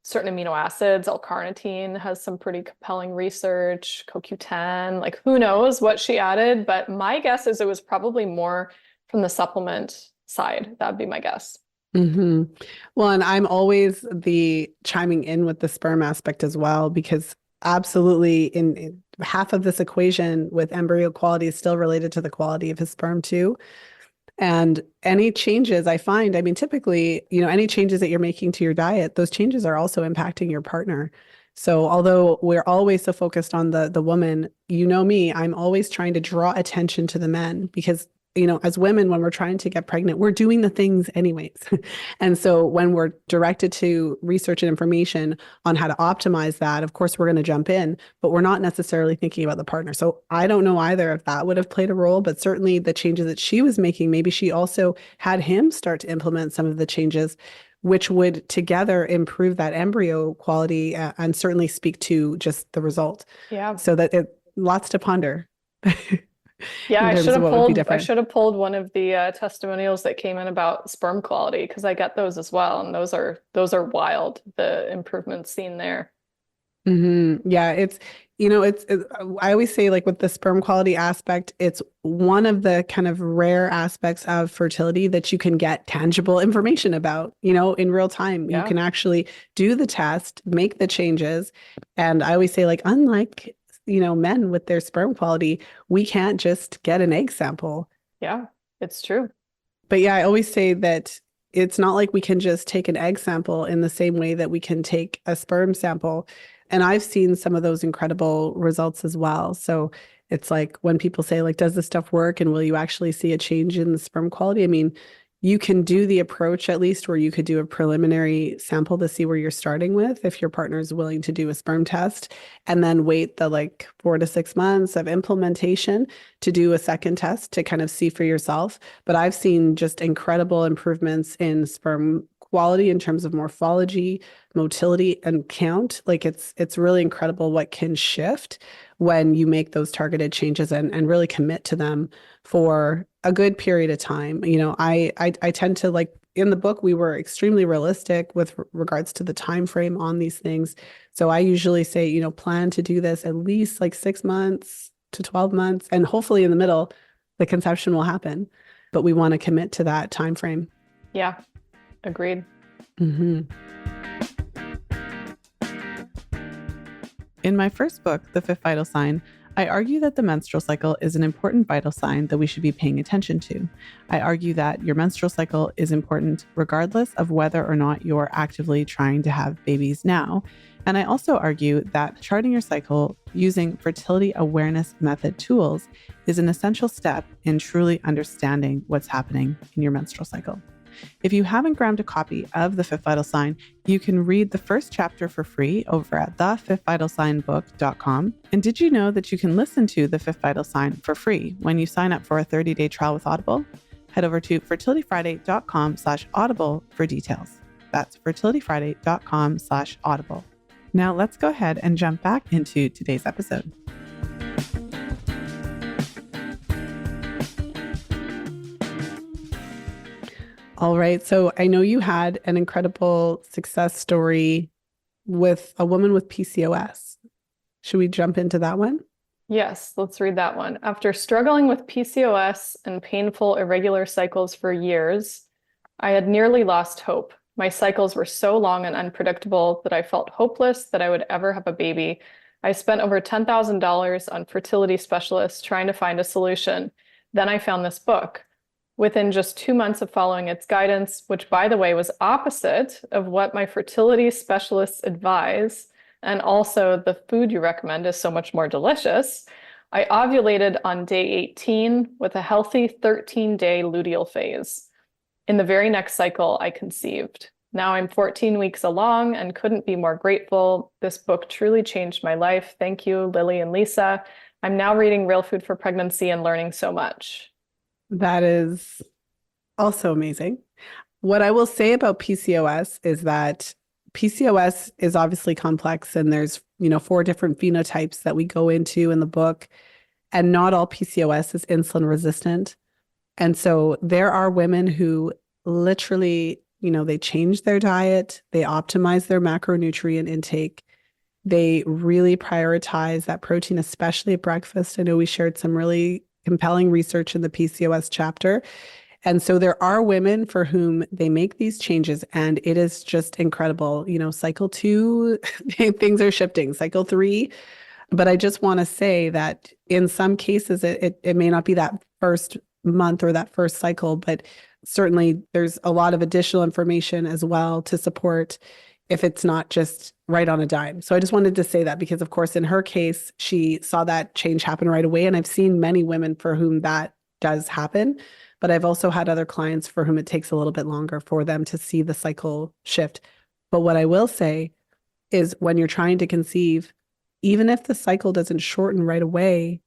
certain amino acids. L-carnitine has some pretty compelling research, CoQ10, like who knows what she added. But my guess is it was probably more from the supplement side. That'd be my guess. Mm-hmm. Well, and I'm always the chiming in with the sperm aspect as well, because absolutely in half of this equation with embryo quality is still related to the quality of his sperm too. And any changes I find, I mean, typically, any changes that you're making to your diet, those changes are also impacting your partner. So although we're always so focused on the woman, me, I'm always trying to draw attention to the men because as women, when we're trying to get pregnant, we're doing the things anyways. And so when we're directed to research and information on how to optimize that, of course, we're going to jump in, but we're not necessarily thinking about the partner. So I don't know either if that would have played a role, but certainly the changes that she was making, maybe she also had him start to implement some of the changes, which would together improve that embryo quality and certainly speak to just the result. Yeah. So lots to ponder. Yeah, I should have pulled one of the testimonials that came in about sperm quality because I get those as well, and those are wild, the improvements seen there. Mm-hmm. Yeah, it's I always say like with the sperm quality aspect, it's one of the kind of rare aspects of fertility that you can get tangible information about, in real time. Yeah. You can actually do the test, make the changes. And I always say like, unlike men with their sperm quality, we can't just get an egg sample. Yeah, it's true. But yeah, I always say that it's not like we can just take an egg sample in the same way that we can take a sperm sample. And I've seen some of those incredible results as well. So it's like when people say like, does this stuff work? And will you actually see a change in the sperm quality? I mean, you can do the approach at least where you could do a preliminary sample to see where you're starting with if your partner is willing to do a sperm test and then wait the like 4 to 6 months of implementation to do a second test to kind of see for yourself. But I've seen just incredible improvements in sperm quality in terms of morphology, motility, and count. Like it's really incredible what can shift when you make those targeted changes and really commit to them for a good period of time. I tend to like in the book, we were extremely realistic with regards to the time frame on these things. So I usually say, plan to do this at least like 6 months to 12 months, and hopefully in the middle, the conception will happen. But we want to commit to that time frame. Yeah, agreed. Mm-hmm. In my first book, The Fifth Vital Sign, I argue that the menstrual cycle is an important vital sign that we should be paying attention to. I argue that your menstrual cycle is important regardless of whether or not you're actively trying to have babies now. And I also argue that charting your cycle using fertility awareness method tools is an essential step in truly understanding what's happening in your menstrual cycle. If you haven't grabbed a copy of The Fifth Vital Sign, you can read the first chapter for free over at thefifthvitalsignbook.com. And did you know that you can listen to The Fifth Vital Sign for free when you sign up for a 30-day trial with Audible? Head over to fertilityfriday.com/audible for details. That's fertilityfriday.com/audible. Now let's go ahead and jump back into today's episode. All right. So I know you had an incredible success story with a woman with PCOS. Should we jump into that one? Yes, let's read that one. After struggling with PCOS and painful irregular cycles for years, I had nearly lost hope. My cycles were so long and unpredictable that I felt hopeless that I would ever have a baby. I spent over $10,000 on fertility specialists trying to find a solution. Then I found this book. Within just 2 months of following its guidance, which by the way was opposite of what my fertility specialists advise, and also the food you recommend is so much more delicious, I ovulated on day 18 with a healthy 13-day luteal phase. In the very next cycle, I conceived. Now I'm 14 weeks along and couldn't be more grateful. This book truly changed my life. Thank you, Lily and Lisa. I'm now reading Real Food for Pregnancy and learning so much. That is also amazing. What I will say about PCOS is that PCOS is obviously complex, and there's, 4 different phenotypes that we go into in the book, and not all PCOS is insulin resistant. And so there are women who literally, they change their diet, they optimize their macronutrient intake, they really prioritize that protein, especially at breakfast. I know we shared some really compelling research in the PCOS chapter. And so there are women for whom they make these changes, and it is just incredible. Cycle 2, things are shifting. Cycle 3, but I just want to say that in some cases, it may not be that first month or that first cycle, but certainly there's a lot of additional information as well to support if it's not just right on a dime. So I just wanted to say that because, of course, in her case, she saw that change happen right away. And I've seen many women for whom that does happen. But I've also had other clients for whom it takes a little bit longer for them to see the cycle shift. But what I will say is when you're trying to conceive, even if the cycle doesn't shorten right away,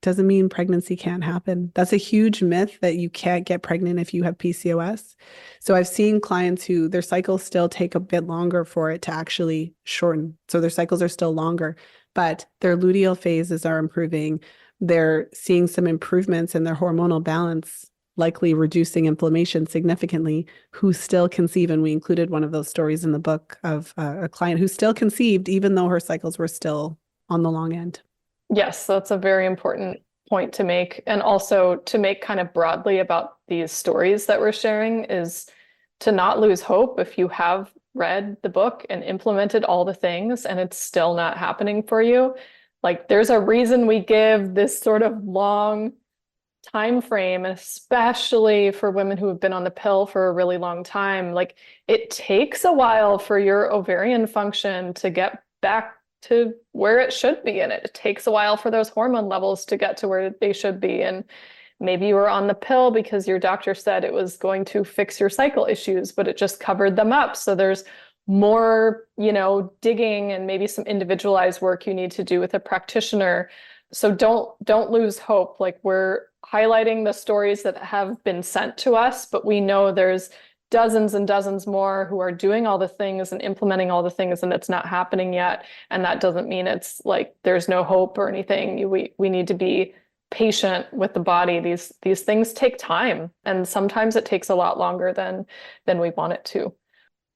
doesn't mean pregnancy can't happen. That's a huge myth that you can't get pregnant if you have PCOS. So I've seen clients who their cycles still take a bit longer for it to actually shorten. So their cycles are still longer, but their luteal phases are improving. They're seeing some improvements in their hormonal balance, likely reducing inflammation significantly, who still conceive. And we included one of those stories in the book of a client who still conceived, even though her cycles were still on the long end. Yes, that's a very important point to make. And also to make kind of broadly about these stories that we're sharing is to not lose hope if you have read the book and implemented all the things and it's still not happening for you. Like there's a reason we give this sort of long time frame, especially for women who have been on the pill for a really long time. Like it takes a while for your ovarian function to get back to where it should be, and it takes a while for those hormone levels to get to where they should be. And maybe you were on the pill because your doctor said it was going to fix your cycle issues, but it just covered them up. So there's more, digging and maybe some individualized work you need to do with a practitioner. So don't lose hope. Like we're highlighting the stories that have been sent to us, but we know there's dozens and dozens more who are doing all the things and implementing all the things, and it's not happening yet. And that doesn't mean it's like there's no hope or anything. We need to be patient with the body. These things take time, and sometimes it takes a lot longer than we want it to.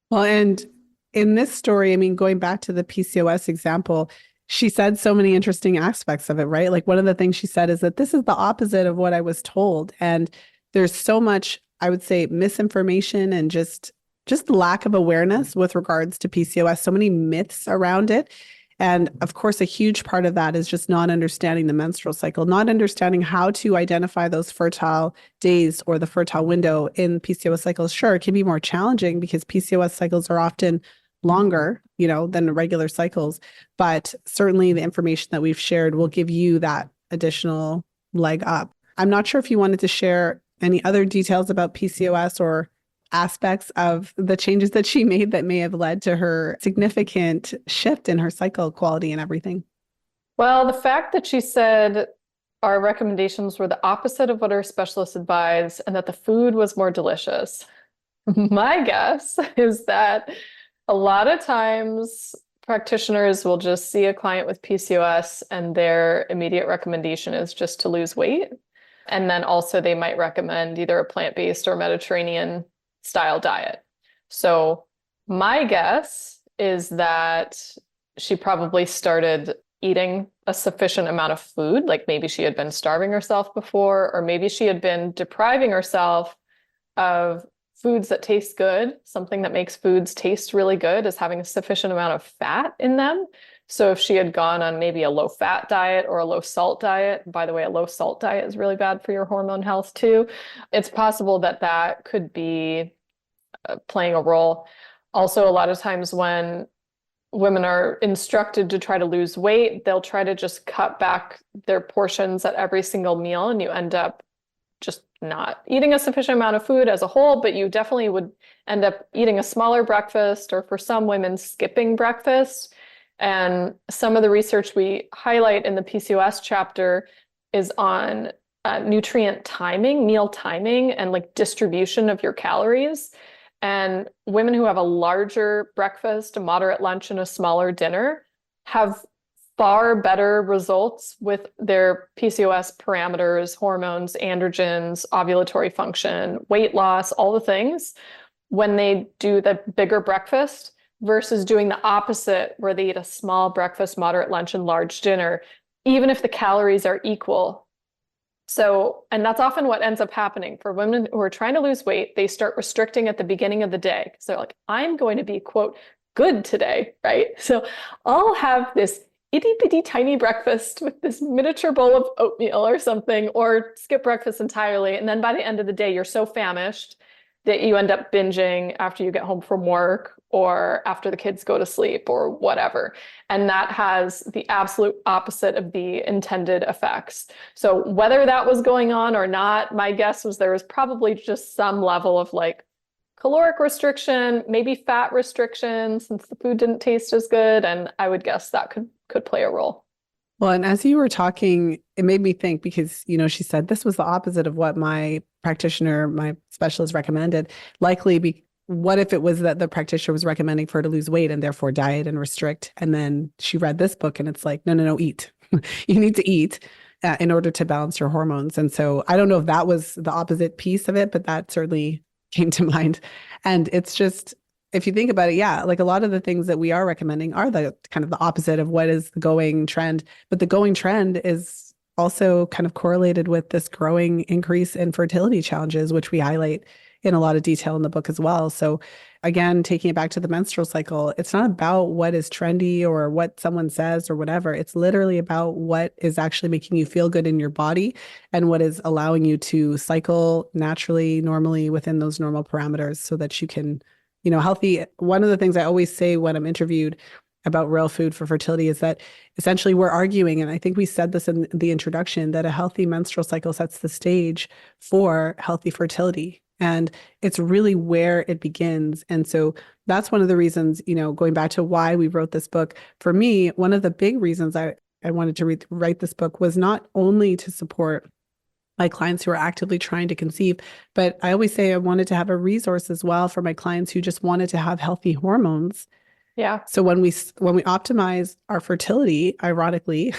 Well, and in this story, I mean, going back to the PCOS example, she said so many interesting aspects of it, right? Like one of the things she said is that this is the opposite of what I was told. And there's so much, I would say, misinformation and just lack of awareness with regards to PCOS, so many myths around it. And of course, a huge part of that is just not understanding the menstrual cycle, not understanding how to identify those fertile days or the fertile window in PCOS cycles. Sure, it can be more challenging because PCOS cycles are often longer, than regular cycles. But certainly the information that we've shared will give you that additional leg up. I'm not sure if you wanted to share any other details about PCOS or aspects of the changes that she made that may have led to her significant shift in her cycle quality and everything. Well, the fact that she said our recommendations were the opposite of what our specialists advised and that the food was more delicious. My guess is that a lot of times practitioners will just see a client with PCOS and their immediate recommendation is just to lose weight. And then also they might recommend either a plant-based or Mediterranean style diet. So my guess is that she probably started eating a sufficient amount of food, like maybe she had been starving herself before, or maybe she had been depriving herself of foods that taste good. Something that makes foods taste really good is having a sufficient amount of fat in them. So if she had gone on maybe a low fat diet or a low salt diet, by the way, a low salt diet is really bad for your hormone health too. It's possible that that could be playing a role. Also, a lot of times when women are instructed to try to lose weight, they'll try to just cut back their portions at every single meal, and you end up just not eating a sufficient amount of food as a whole, but you definitely would end up eating a smaller breakfast, or for some women, skipping breakfast. And some of the research we highlight in the PCOS chapter is on nutrient timing, meal timing, and like distribution of your calories. And women who have a larger breakfast, a moderate lunch, and a smaller dinner have far better results with their PCOS parameters, hormones, androgens, ovulatory function, weight loss, all the things when they do the bigger breakfast versus doing the opposite, where they eat a small breakfast, moderate lunch, and large dinner, even if the calories are equal. So, and that's often what ends up happening for women who are trying to lose weight. They start restricting at the beginning of the day because they're like, I'm going to be, quote, good today, right? So I'll have this itty bitty tiny breakfast with this miniature bowl of oatmeal or something, or skip breakfast entirely. And then by the end of the day, you're so famished that you end up binging after you get home from work or after the kids go to sleep or whatever. And that has the absolute opposite of the intended effects. So whether that was going on or not, my guess was there was probably just some level of like caloric restriction, maybe fat restriction, since the food didn't taste as good. And I would guess that could play a role. Well, and as you were talking, it made me think because, she said this was the opposite of what my practitioner, my specialist recommended. What if it was that the practitioner was recommending for her to lose weight and therefore diet and restrict? And then she read this book and it's like, no, eat. You need to eat in order to balance your hormones. And so I don't know if that was the opposite piece of it, but that certainly came to mind. And it's just, if you think about it, yeah, like a lot of the things that we are recommending are the kind of the opposite of what is the going trend. But the going trend is also kind of correlated with this growing increase in fertility challenges, which we highlight in a lot of detail in the book as well. So again, taking it back to the menstrual cycle, it's not about what is trendy or what someone says or whatever. It's literally about what is actually making you feel good in your body and what is allowing you to cycle naturally, normally within those normal parameters so that you can, healthy. One of the things I always say when I'm interviewed about real food for fertility is that essentially we're arguing, and I think we said this in the introduction, that a healthy menstrual cycle sets the stage for healthy fertility. And it's really where it begins. And so that's one of the reasons, going back to why we wrote this book. For me, one of the big reasons I wanted to write this book was not only to support my clients who are actively trying to conceive, but I always say I wanted to have a resource as well for my clients who just wanted to have healthy hormones. Yeah. So when we optimize our fertility, ironically,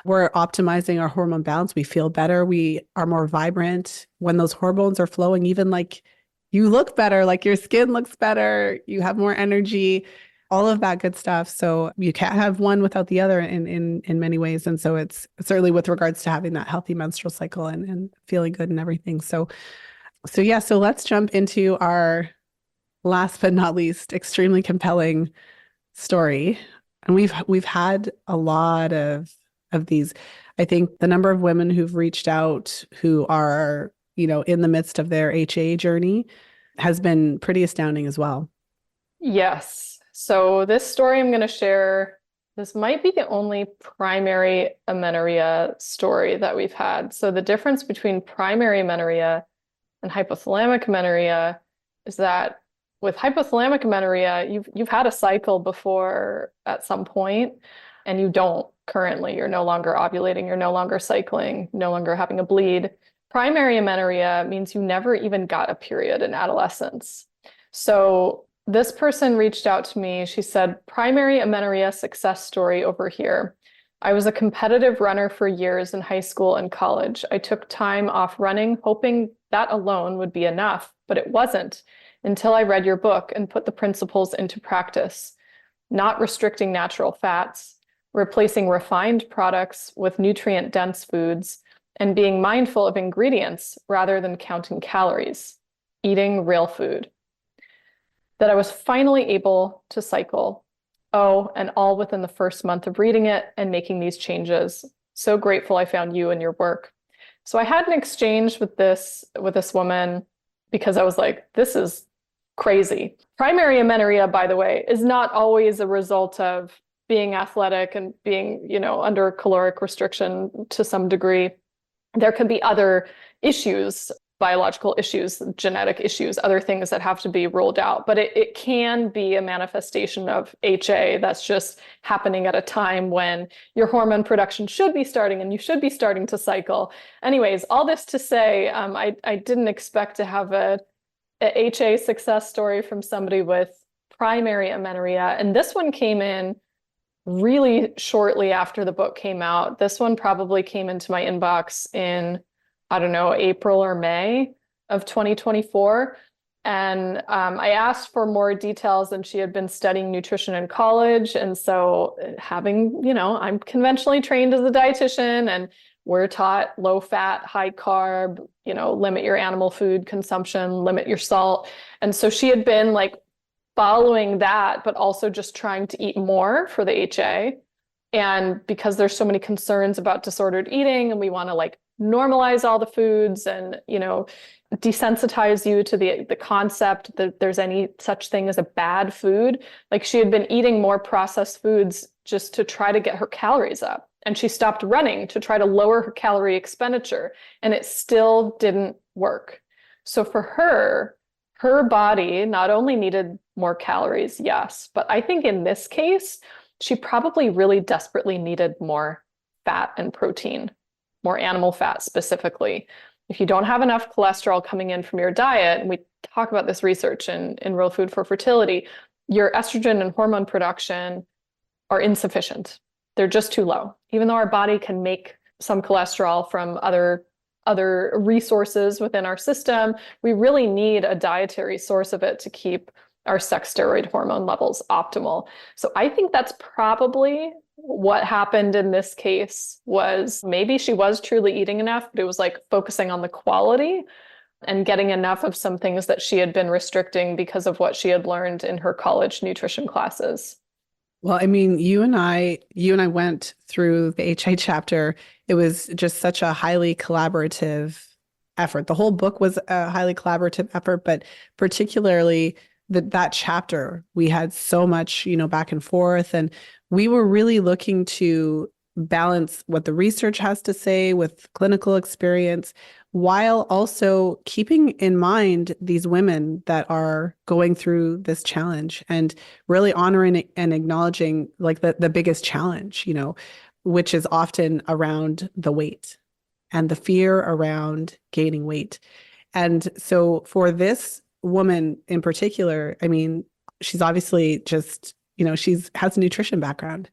we're optimizing our hormone balance. We feel better. We are more vibrant when those hormones are flowing. Even like you look better, like your skin looks better. You have more energy, all of that good stuff. So you can't have one without the other in many ways. And so it's certainly with regards to having that healthy menstrual cycle and feeling good and everything. So yeah. So let's jump into our last but not least, extremely compelling story. And we've had a lot of these. I think the number of women who've reached out who are, in the midst of their HA journey has been pretty astounding as well. Yes. So this story I'm going to share, this might be the only primary amenorrhea story that we've had. So the difference between primary amenorrhea and hypothalamic amenorrhea is that with hypothalamic amenorrhea, you've had a cycle before at some point, and you don't currently. You're no longer ovulating, you're no longer cycling, no longer having a bleed. Primary amenorrhea means you never even got a period in adolescence. So this person reached out to me. She said, primary amenorrhea success story over here. I was a competitive runner for years in high school and college. I took time off running, hoping that alone would be enough, but it wasn't. Until I read your book and put the principles into practice, not restricting natural fats, replacing refined products with nutrient-dense foods, and being mindful of ingredients rather than counting calories, eating real food. That I was finally able to cycle. Oh, and all within the first month of reading it and making these changes. So grateful I found you and your work. So I had an exchange with this woman because I was like, this is crazy. Primary amenorrhea, by the way, is not always a result of being athletic and being, under caloric restriction to some degree. There could be other issues, biological issues, genetic issues, other things that have to be ruled out. But it can be a manifestation of HA that's just happening at a time when your hormone production should be starting and you should be starting to cycle. Anyways, all this to say, I didn't expect to have a HA success story from somebody with primary amenorrhea. And this one came in really shortly after the book came out. This one probably came into my inbox in, I don't know, April or May of 2024. And I asked for more details, and she had been studying nutrition in college. And so I'm conventionally trained as a dietitian, and we're taught low fat, high carb, limit your animal food consumption, limit your salt. And so she had been like following that, but also just trying to eat more for the HA. And because there's so many concerns about disordered eating, and we want to like normalize all the foods and, desensitize you to the concept that there's any such thing as a bad food. Like, she had been eating more processed foods just to try to get her calories up. And she stopped running to try to lower her calorie expenditure, and it still didn't work. So for her body not only needed more calories, yes, but I think in this case, she probably really desperately needed more fat and protein, more animal fat specifically. If you don't have enough cholesterol coming in from your diet, and we talk about this research in Real Food for Fertility, your estrogen and hormone production are insufficient. They're just too low. Even though our body can make some cholesterol from other resources within our system, we really need a dietary source of it to keep our sex steroid hormone levels optimal. So I think that's probably what happened in this case. Was maybe she was truly eating enough, but it was like focusing on the quality and getting enough of some things that she had been restricting because of what she had learned in her college nutrition classes. Well, I mean, you and I went through the HA chapter. It was just such a highly collaborative effort. The whole book was a highly collaborative effort, but particularly that chapter, we had so much, back and forth, and we were really looking to balance what the research has to say with clinical experience, while also keeping in mind these women that are going through this challenge, and really honoring and acknowledging like the biggest challenge, which is often around the weight and the fear around gaining weight. And so for this woman in particular, I mean, she's obviously just, has a nutrition background.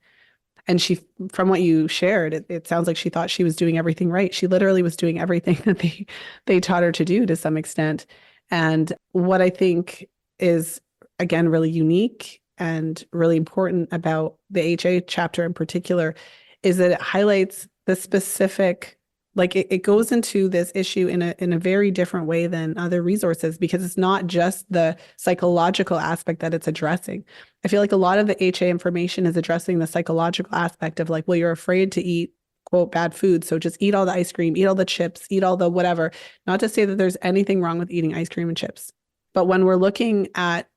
And she, from what you shared, it sounds like she thought she was doing everything right. She literally was doing everything that they taught her to do to some extent. And what I think is, again, really unique and really important about the HA chapter in particular is that it highlights the specific, like it goes into this issue in a very different way than other resources, because it's not just the psychological aspect that it's addressing. I feel like a lot of the HA information is addressing the psychological aspect of like, well, you're afraid to eat, quote, bad food, so just eat all the ice cream, eat all the chips, eat all the whatever. Not to say that there's anything wrong with eating ice cream and chips. But when we're looking at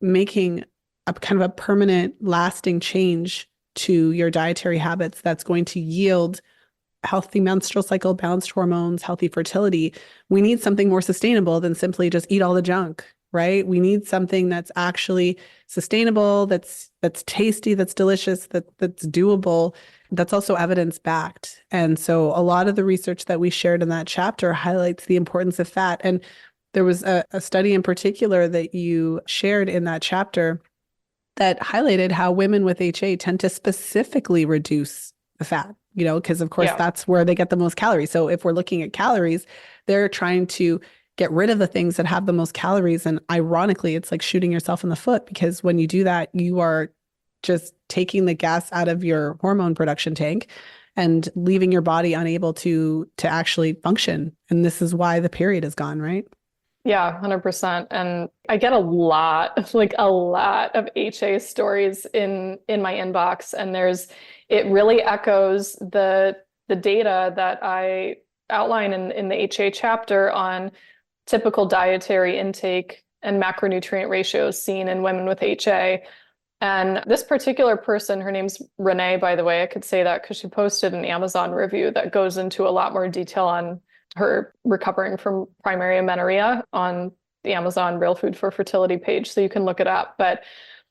making a kind of a permanent, lasting change to your dietary habits that's going to yield healthy menstrual cycle, balanced hormones, healthy fertility, we need something more sustainable than simply just eat all the junk, right? We need something that's actually sustainable, that's tasty, that's delicious, that's doable, that's also evidence-backed. And so a lot of the research that we shared in that chapter highlights the importance of fat. And there was a study in particular that you shared in that chapter that highlighted how women with HA tend to specifically reduce the fat, because of course that's where they get the most calories. So if we're looking at calories, they're trying to get rid of the things that have the most calories. And ironically, it's like shooting yourself in the foot, because when you do that, you are just taking the gas out of your hormone production tank and leaving your body unable to actually function. And this is why the period is gone, right? Yeah, 100%. And I get a lot of HA stories in my inbox, and it really echoes the data that I outline in the HA chapter on typical dietary intake and macronutrient ratios seen in women with HA. And this particular person, her name's Renee, by the way, I could say that because she posted an Amazon review that goes into a lot more detail on her recovering from primary amenorrhea on the Amazon Real Food for Fertility page, so you can look it up. But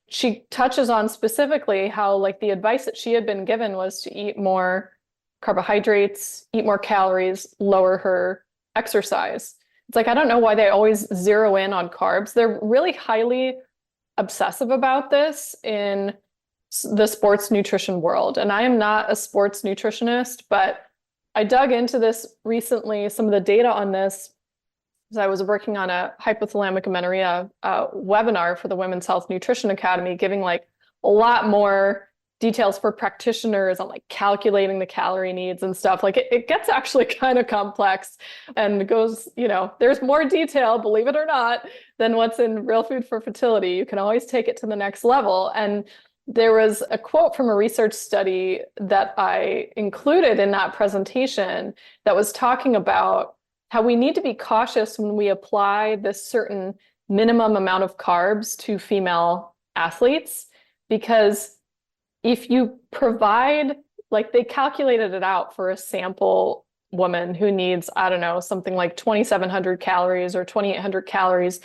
she touches on specifically how like the advice that she had been given was to eat more carbohydrates, eat more calories, lower her exercise. It's like, I don't know why they always zero in on carbs. They're really highly obsessive about this in the sports nutrition world. And I am not a sports nutritionist, but I dug into this recently, some of the data on this, because I was working on a hypothalamic amenorrhea webinar for the Women's Health Nutrition Academy, giving like a lot more details for practitioners on like calculating the calorie needs and stuff. Like it gets actually kind of complex and goes, there's more detail, believe it or not, than what's in Real Food for Fertility. You can always take it to the next level. And there was a quote from a research study that I included in that presentation that was talking about how we need to be cautious when we apply this certain minimum amount of carbs to female athletes, because if you provide, like they calculated it out for a sample woman who needs, I don't know, something like 2,700 calories or 2,800 calories,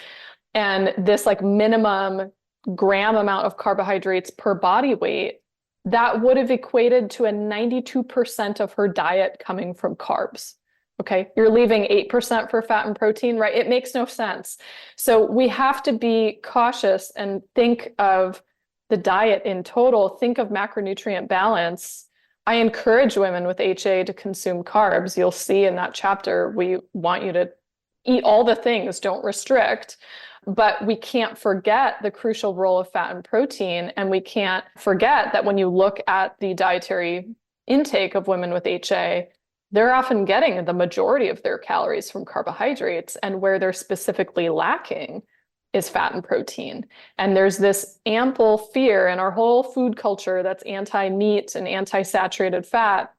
and this like minimum gram amount of carbohydrates per body weight, that would have equated to a 92% of her diet coming from carbs. Okay, you're leaving 8% for fat and protein, right? It makes no sense. So we have to be cautious and think of the diet in total, think of macronutrient balance. I encourage women with HA to consume carbs. You'll see in that chapter, we want you to eat all the things, don't restrict. But we can't forget the crucial role of fat and protein. And we can't forget that when you look at the dietary intake of women with HA, they're often getting the majority of their calories from carbohydrates, and where they're specifically lacking is fat and protein. And there's this ample fear in our whole food culture that's anti-meat and anti-saturated fat.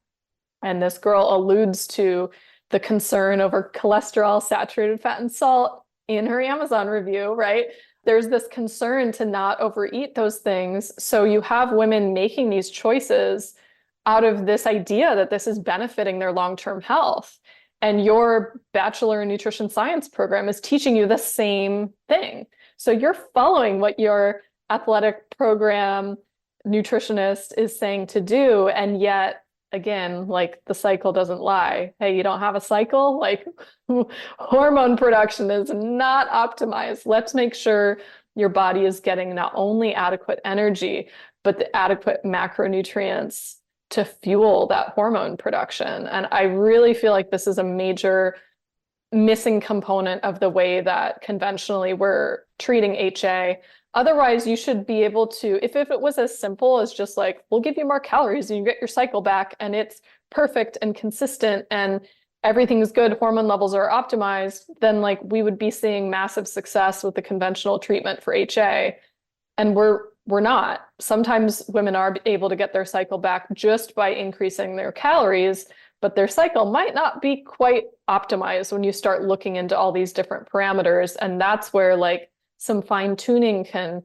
And this girl alludes to the concern over cholesterol, saturated fat, and salt in her Amazon review, right? There's this concern to not overeat those things. So you have women making these choices out of this idea that this is benefiting their long-term health. And your Bachelor in Nutrition Science program is teaching you the same thing. So you're following what your athletic program nutritionist is saying to do. And yet, again, like the cycle doesn't lie. Hey, you don't have a cycle? Like hormone production is not optimized. Let's make sure your body is getting not only adequate energy, but the adequate macronutrients to fuel that hormone production. And I really feel like this is a major missing component of the way that conventionally we're treating HA. Otherwise, you should be able to, if it was as simple as just like, we'll give you more calories and you get your cycle back and it's perfect and consistent and everything's good, hormone levels are optimized, then like we would be seeing massive success with the conventional treatment for HA. And we're not. Sometimes women are able to get their cycle back just by increasing their calories, but their cycle might not be quite optimized when you start looking into all these different parameters. And that's where like some fine tuning can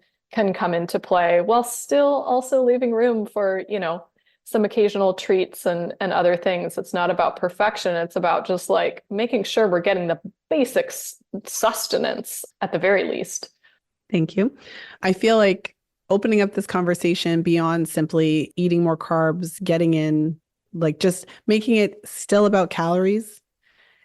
come into play, while still also leaving room for, some occasional treats and other things. It's not about perfection. It's about just like making sure we're getting the basic sustenance at the very least. Thank you. I feel like opening up this conversation beyond simply eating more carbs, getting in, like just making it still about calories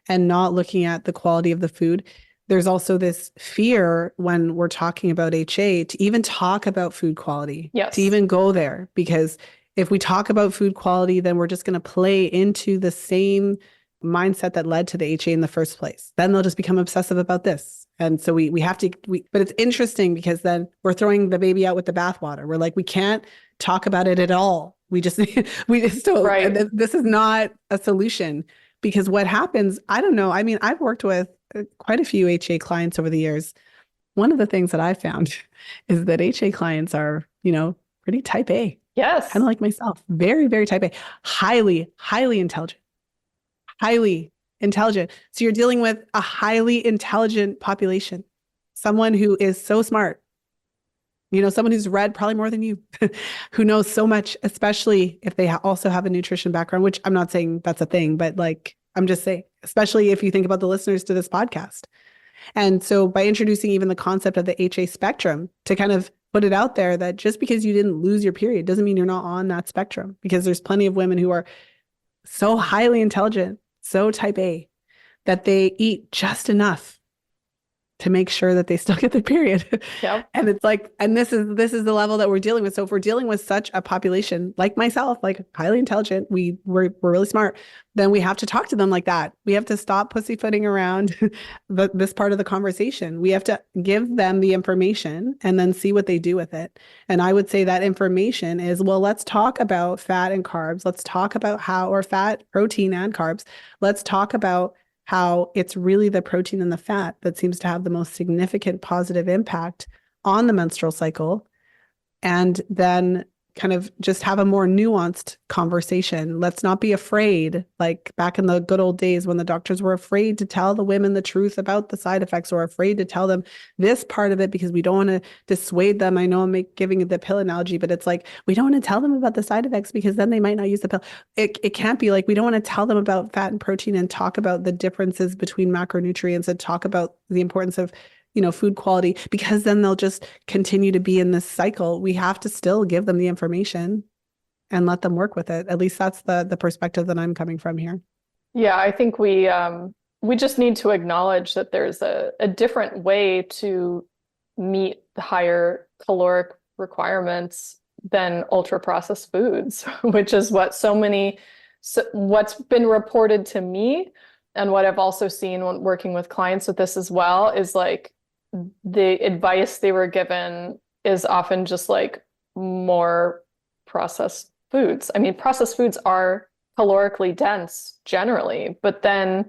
and not looking at the quality of the food. There's also this fear when we're talking about HA to even talk about food quality, yes, to even go there, because if we talk about food quality, then we're just going to play into the same mindset that led to the HA in the first place. Then they'll just become obsessive about this. And so we have to, but it's interesting because then we're throwing the baby out with the bathwater. We're like, we can't talk about it at all. We just don't, right. This is not a solution, because what happens, I don't know. I mean, I've worked with quite a few HA clients over the years. One of the things that I found is that HA clients are, pretty type A. Yes. Kind of like myself. Very, very type A. Highly, highly intelligent. Highly intelligent. So you're dealing with a highly intelligent population. someone who is so smart, someone who's read probably more than you, who knows so much, especially if they also have a nutrition background, which I'm not saying that's a thing, but like, I'm just saying, especially if you think about the listeners to this podcast. And so by introducing even the concept of the HA spectrum to kind of put it out there that just because you didn't lose your period doesn't mean you're not on that spectrum, because there's plenty of women who are so highly intelligent, so type A, that they eat just enough to make sure that they still get the period. Yep. And it's like, and this is the level that we're dealing with. So if we're dealing with such a population like myself, like highly intelligent, we're really smart, then we have to talk to them like that. We have to stop pussyfooting around this part of the conversation. We have to give them the information and then see what they do with it. And I would say that information is, well, let's talk about fat and carbs. Let's talk about or fat, protein and carbs. Let's talk about how it's really the protein and the fat that seems to have the most significant positive impact on the menstrual cycle. And then kind of just have a more nuanced conversation. Let's not be afraid, like back in the good old days when the doctors were afraid to tell the women the truth about the side effects, or afraid to tell them this part of it because we don't want to dissuade them. I know I'm giving the pill analogy, but it's like, we don't want to tell them about the side effects because then they might not use the pill. It can't be like, we don't want to tell them about fat and protein and talk about the differences between macronutrients and talk about the importance of food quality, because then they'll just continue to be in this cycle. We have to still give them the information and let them work with it. At least that's the perspective that I'm coming from here. Yeah, I think we just need to acknowledge that there's a different way to meet the higher caloric requirements than ultra processed foods, which is what what's been reported to me, and what I've also seen when working with clients with this as well, is like the advice they were given is often just like more processed foods. I mean, processed foods are calorically dense generally, but then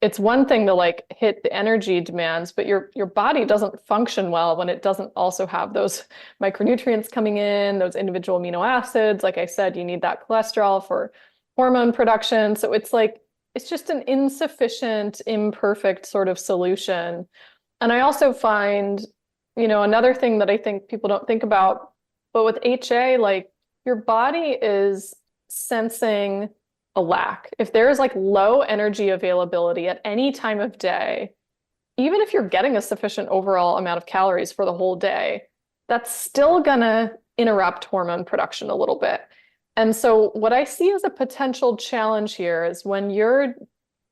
it's one thing to like hit the energy demands, but your body doesn't function well when it doesn't also have those micronutrients coming in, those individual amino acids. Like I said, you need that cholesterol for hormone production. So it's like, it's just an insufficient, imperfect sort of solution. And I also find, another thing that I think people don't think about, but with HA, like your body is sensing a lack. If there is like low energy availability at any time of day, even if you're getting a sufficient overall amount of calories for the whole day, that's still gonna interrupt hormone production a little bit. And so what I see as a potential challenge here is when you're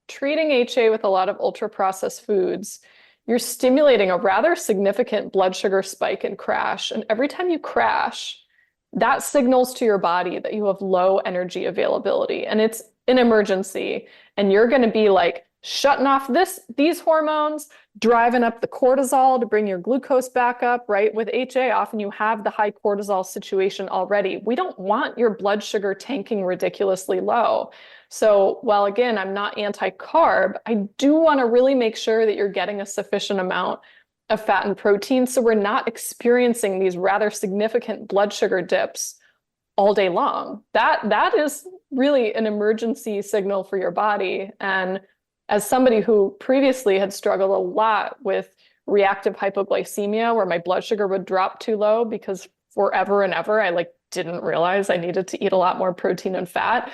treating HA with a lot of ultra processed foods, you're stimulating a rather significant blood sugar spike and crash. And every time you crash, that signals to your body that you have low energy availability and it's an emergency. And you're going to be like shutting off these hormones, driving up the cortisol to bring your glucose back up, right? With HA, often you have the high cortisol situation already. We don't want your blood sugar tanking ridiculously low. So while again, I'm not anti-carb, I do want to really make sure that you're getting a sufficient amount of fat and protein so we're not experiencing these rather significant blood sugar dips all day long. That is really an emergency signal for your body. And as somebody who previously had struggled a lot with reactive hypoglycemia, where my blood sugar would drop too low because forever and ever, I like didn't realize I needed to eat a lot more protein and fat.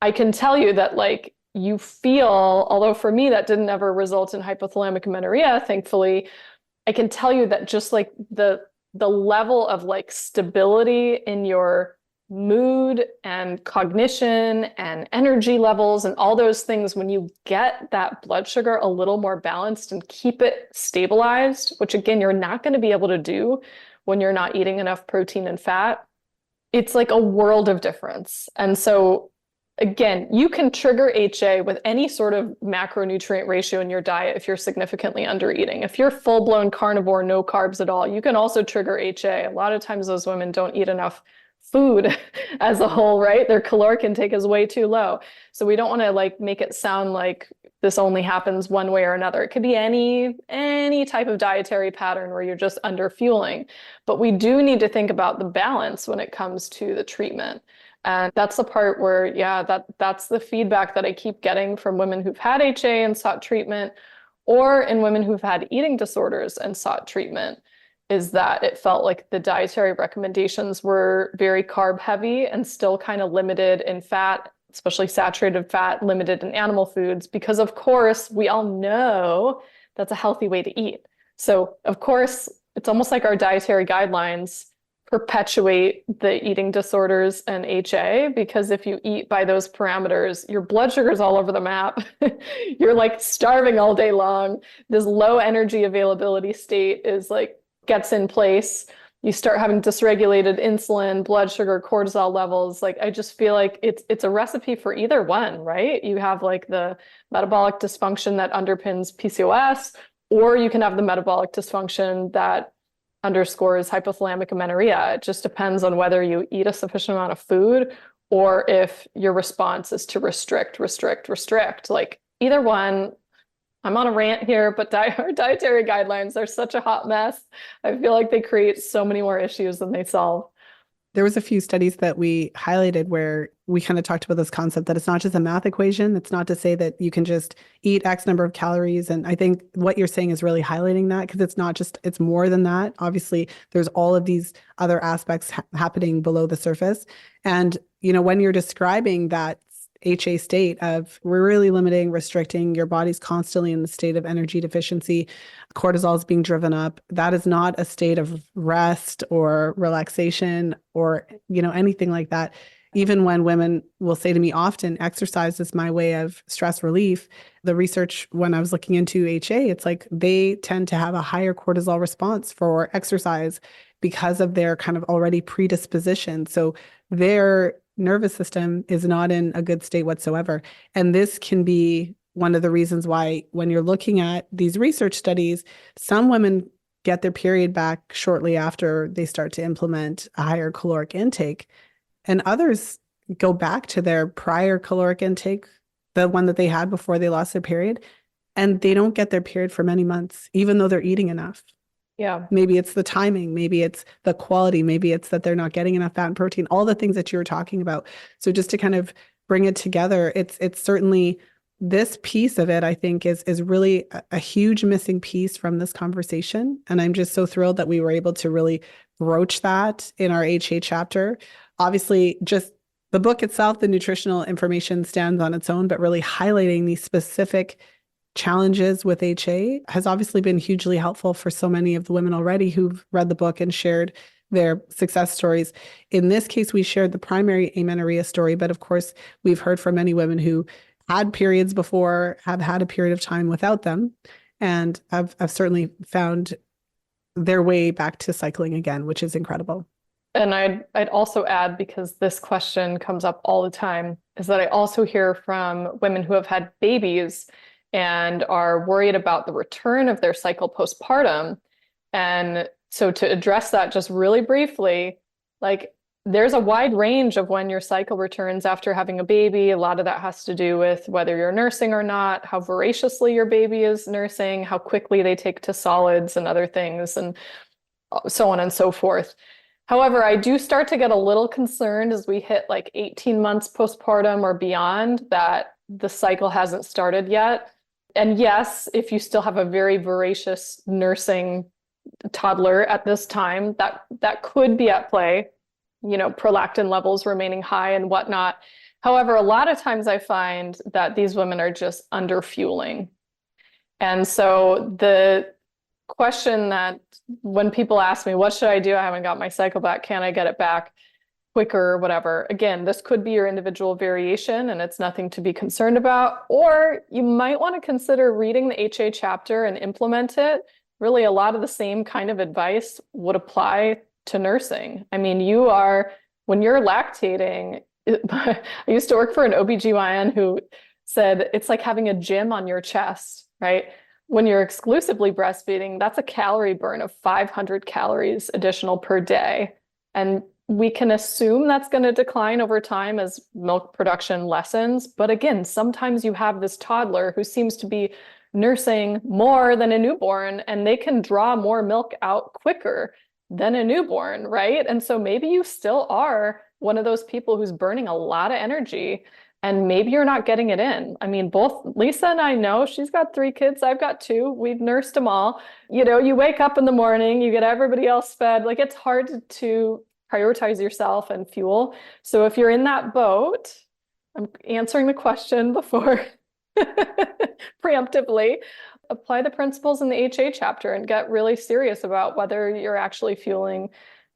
I can tell you that like you feel, although for me that didn't ever result in hypothalamic amenorrhea, thankfully, I can tell you that just like the level of like stability in your mood and cognition and energy levels and all those things, when you get that blood sugar a little more balanced and keep it stabilized, which again, you're not going to be able to do when you're not eating enough protein and fat, it's like a world of difference. And so again, you can trigger HA with any sort of macronutrient ratio in your diet if you're significantly under eating. If you're full-blown carnivore, no carbs at all, you can also trigger HA. A lot of times those women don't eat enough food as a whole, right? Their caloric intake is way too low. So we don't want to like make it sound like this only happens one way or another. It could be any type of dietary pattern where you're just under fueling. But we do need to think about the balance when it comes to the treatment. And that's the part where, yeah, that's the feedback that I keep getting from women who've had HA and sought treatment, or in women who've had eating disorders and sought treatment, is that it felt like the dietary recommendations were very carb heavy and still kind of limited in fat, especially saturated fat, limited in animal foods, because of course we all know that's a healthy way to eat. So of course, it's almost like our dietary guidelines perpetuate the eating disorders and HA, because if you eat by those parameters, your blood sugar's all over the map. You're like starving all day long. This low energy availability state is like gets in place. You start having dysregulated insulin, blood sugar, cortisol levels. Like I just feel like it's a recipe for either one, right? You have like the metabolic dysfunction that underpins PCOS, or you can have the metabolic dysfunction that underscores hypothalamic amenorrhea. It just depends on whether you eat a sufficient amount of food or if your response is to restrict, restrict, restrict. Like either one, I'm on a rant here, but our dietary guidelines are such a hot mess. I feel like they create so many more issues than they solve. There was a few studies that we highlighted where we kind of talked about this concept that it's not just a math equation. It's not to say that you can just eat X number of calories. And I think what you're saying is really highlighting that, because it's not just, it's more than that. Obviously, there's all of these other aspects happening below the surface. And, when you're describing that HA state of we're really limiting, restricting, your body's constantly in the state of energy deficiency, cortisol is being driven up. That is not a state of rest or relaxation or, anything like that. Even when women will say to me often, exercise is my way of stress relief. The research, when I was looking into HA, it's like they tend to have a higher cortisol response for exercise because of their kind of already predisposition. So their nervous system is not in a good state whatsoever. And this can be one of the reasons why when you're looking at these research studies, some women get their period back shortly after they start to implement a higher caloric intake, and others go back to their prior caloric intake, the one that they had before they lost their period, and they don't get their period for many months, even though they're eating enough. Yeah. Maybe it's the timing, maybe it's the quality, maybe it's that they're not getting enough fat and protein, all the things that you were talking about. So just to kind of bring it together, it's certainly this piece of it, I think, is really a huge missing piece from this conversation. And I'm just so thrilled that we were able to really broach that in our HA chapter. Obviously, just the book itself, the nutritional information stands on its own, but really highlighting these specific challenges with HA has obviously been hugely helpful for so many of the women already who've read the book and shared their success stories. In this case, we shared the primary amenorrhea story, but of course, we've heard from many women who had periods before, have had a period of time without them, and have certainly found their way back to cycling again, which is incredible. And I'd also add, because this question comes up all the time, is that I also hear from women who have had babies and are worried about the return of their cycle postpartum. And so to address that just really briefly, like there's a wide range of when your cycle returns after having a baby. A lot of that has to do with whether you're nursing or not, how voraciously your baby is nursing, how quickly they take to solids and other things, and so on and so forth. However, I do start to get a little concerned as we hit like 18 months postpartum or beyond that the cycle hasn't started yet. And yes, if you still have a very voracious nursing toddler at this time, that could be at play, prolactin levels remaining high and whatnot. However, a lot of times I find that these women are just under fueling. And so the question that when people ask me, what should I do? I haven't got my cycle back. Can I get it back quicker or whatever? Again, this could be your individual variation and it's nothing to be concerned about. Or you might want to consider reading the HA chapter and implement it. Really, a lot of the same kind of advice would apply to nursing. I mean, when you're lactating, I used to work for an OBGYN who said it's like having a gym on your chest, right? When you're exclusively breastfeeding, that's a calorie burn of 500 calories additional per day. And we can assume that's going to decline over time as milk production lessens. But again, sometimes you have this toddler who seems to be nursing more than a newborn, and they can draw more milk out quicker than a newborn, right? And so maybe you still are one of those people who's burning a lot of energy. and maybe you're not getting it in. I mean, both Lisa and I know she's got 3 kids. I've got 2. We've nursed them all. You wake up in the morning, you get everybody else fed. Like it's hard to prioritize yourself and fuel. So if you're in that boat, I'm answering the question before preemptively, apply the principles in the HA chapter and get really serious about whether you're actually fueling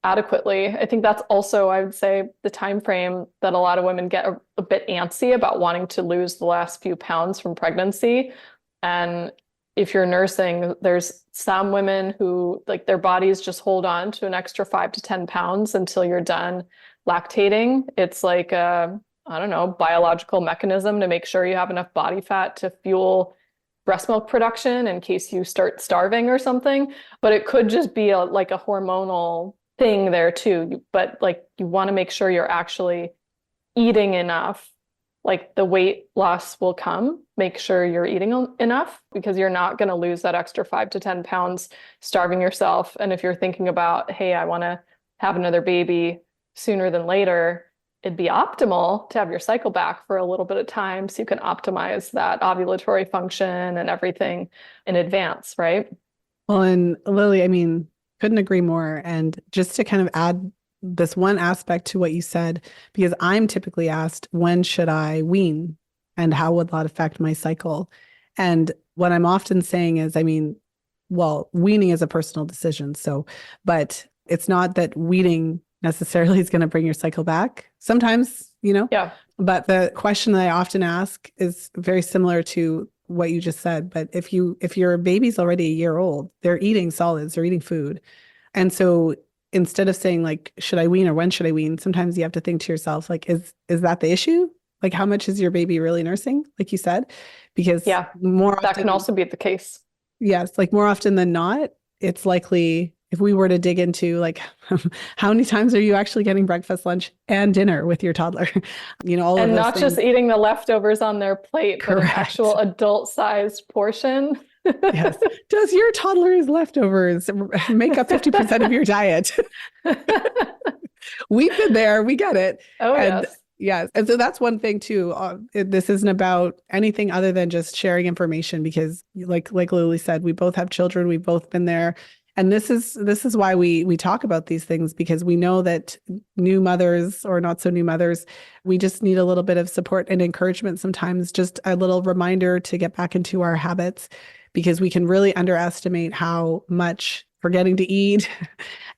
adequately. I think that's also, I would say, the time frame that a lot of women get a bit antsy about wanting to lose the last few pounds from pregnancy. And if you're nursing, there's some women who like their bodies just hold on to an extra 5 to 10 pounds until you're done lactating. It's like a, I don't know, biological mechanism to make sure you have enough body fat to fuel breast milk production in case you start starving or something. But it could just be like a hormonal thing there too. But like you want to make sure you're actually eating enough. Like the weight loss will come. Make sure you're eating enough because you're not going to lose that extra 5 to 10 pounds starving yourself. And if you're thinking about, hey, I want to have another baby sooner than later, it'd be optimal to have your cycle back for a little bit of time so you can optimize that ovulatory function and everything in advance, right? Well, and Lily, I mean, couldn't agree more. And just to kind of add this one aspect to what you said, because I'm typically asked, when should I wean and how would that affect my cycle? And what I'm often saying is, I mean, well, weaning is a personal decision. So, but it's not that weaning necessarily is going to bring your cycle back. Sometimes, Yeah. But the question that I often ask is very similar to what you just said. But if your baby's already a year old, they're eating solids, they're eating food. And so instead of saying like, should I wean or when should I wean? Sometimes you have to think to yourself, like, is that the issue? Like, how much is your baby really nursing? Like you said, because more often, that can also be the case. Yes, like more often than not, it's likely if we were to dig into like how many times are you actually getting breakfast, lunch, and dinner with your toddler? All and of those not things. Just eating the leftovers on their plate, Correct. But an actual adult-sized portion. Yes. Does your toddler's leftovers make up 50% of your diet? We've been there. We get it. Oh, and yes. Yes. And so that's one thing too. This isn't about anything other than just sharing information because like Lily said, we both have children. We've both been there. And this is why we talk about these things, because we know that new mothers or not so new mothers, we just need a little bit of support and encouragement sometimes, just a little reminder to get back into our habits, because we can really underestimate how much forgetting to eat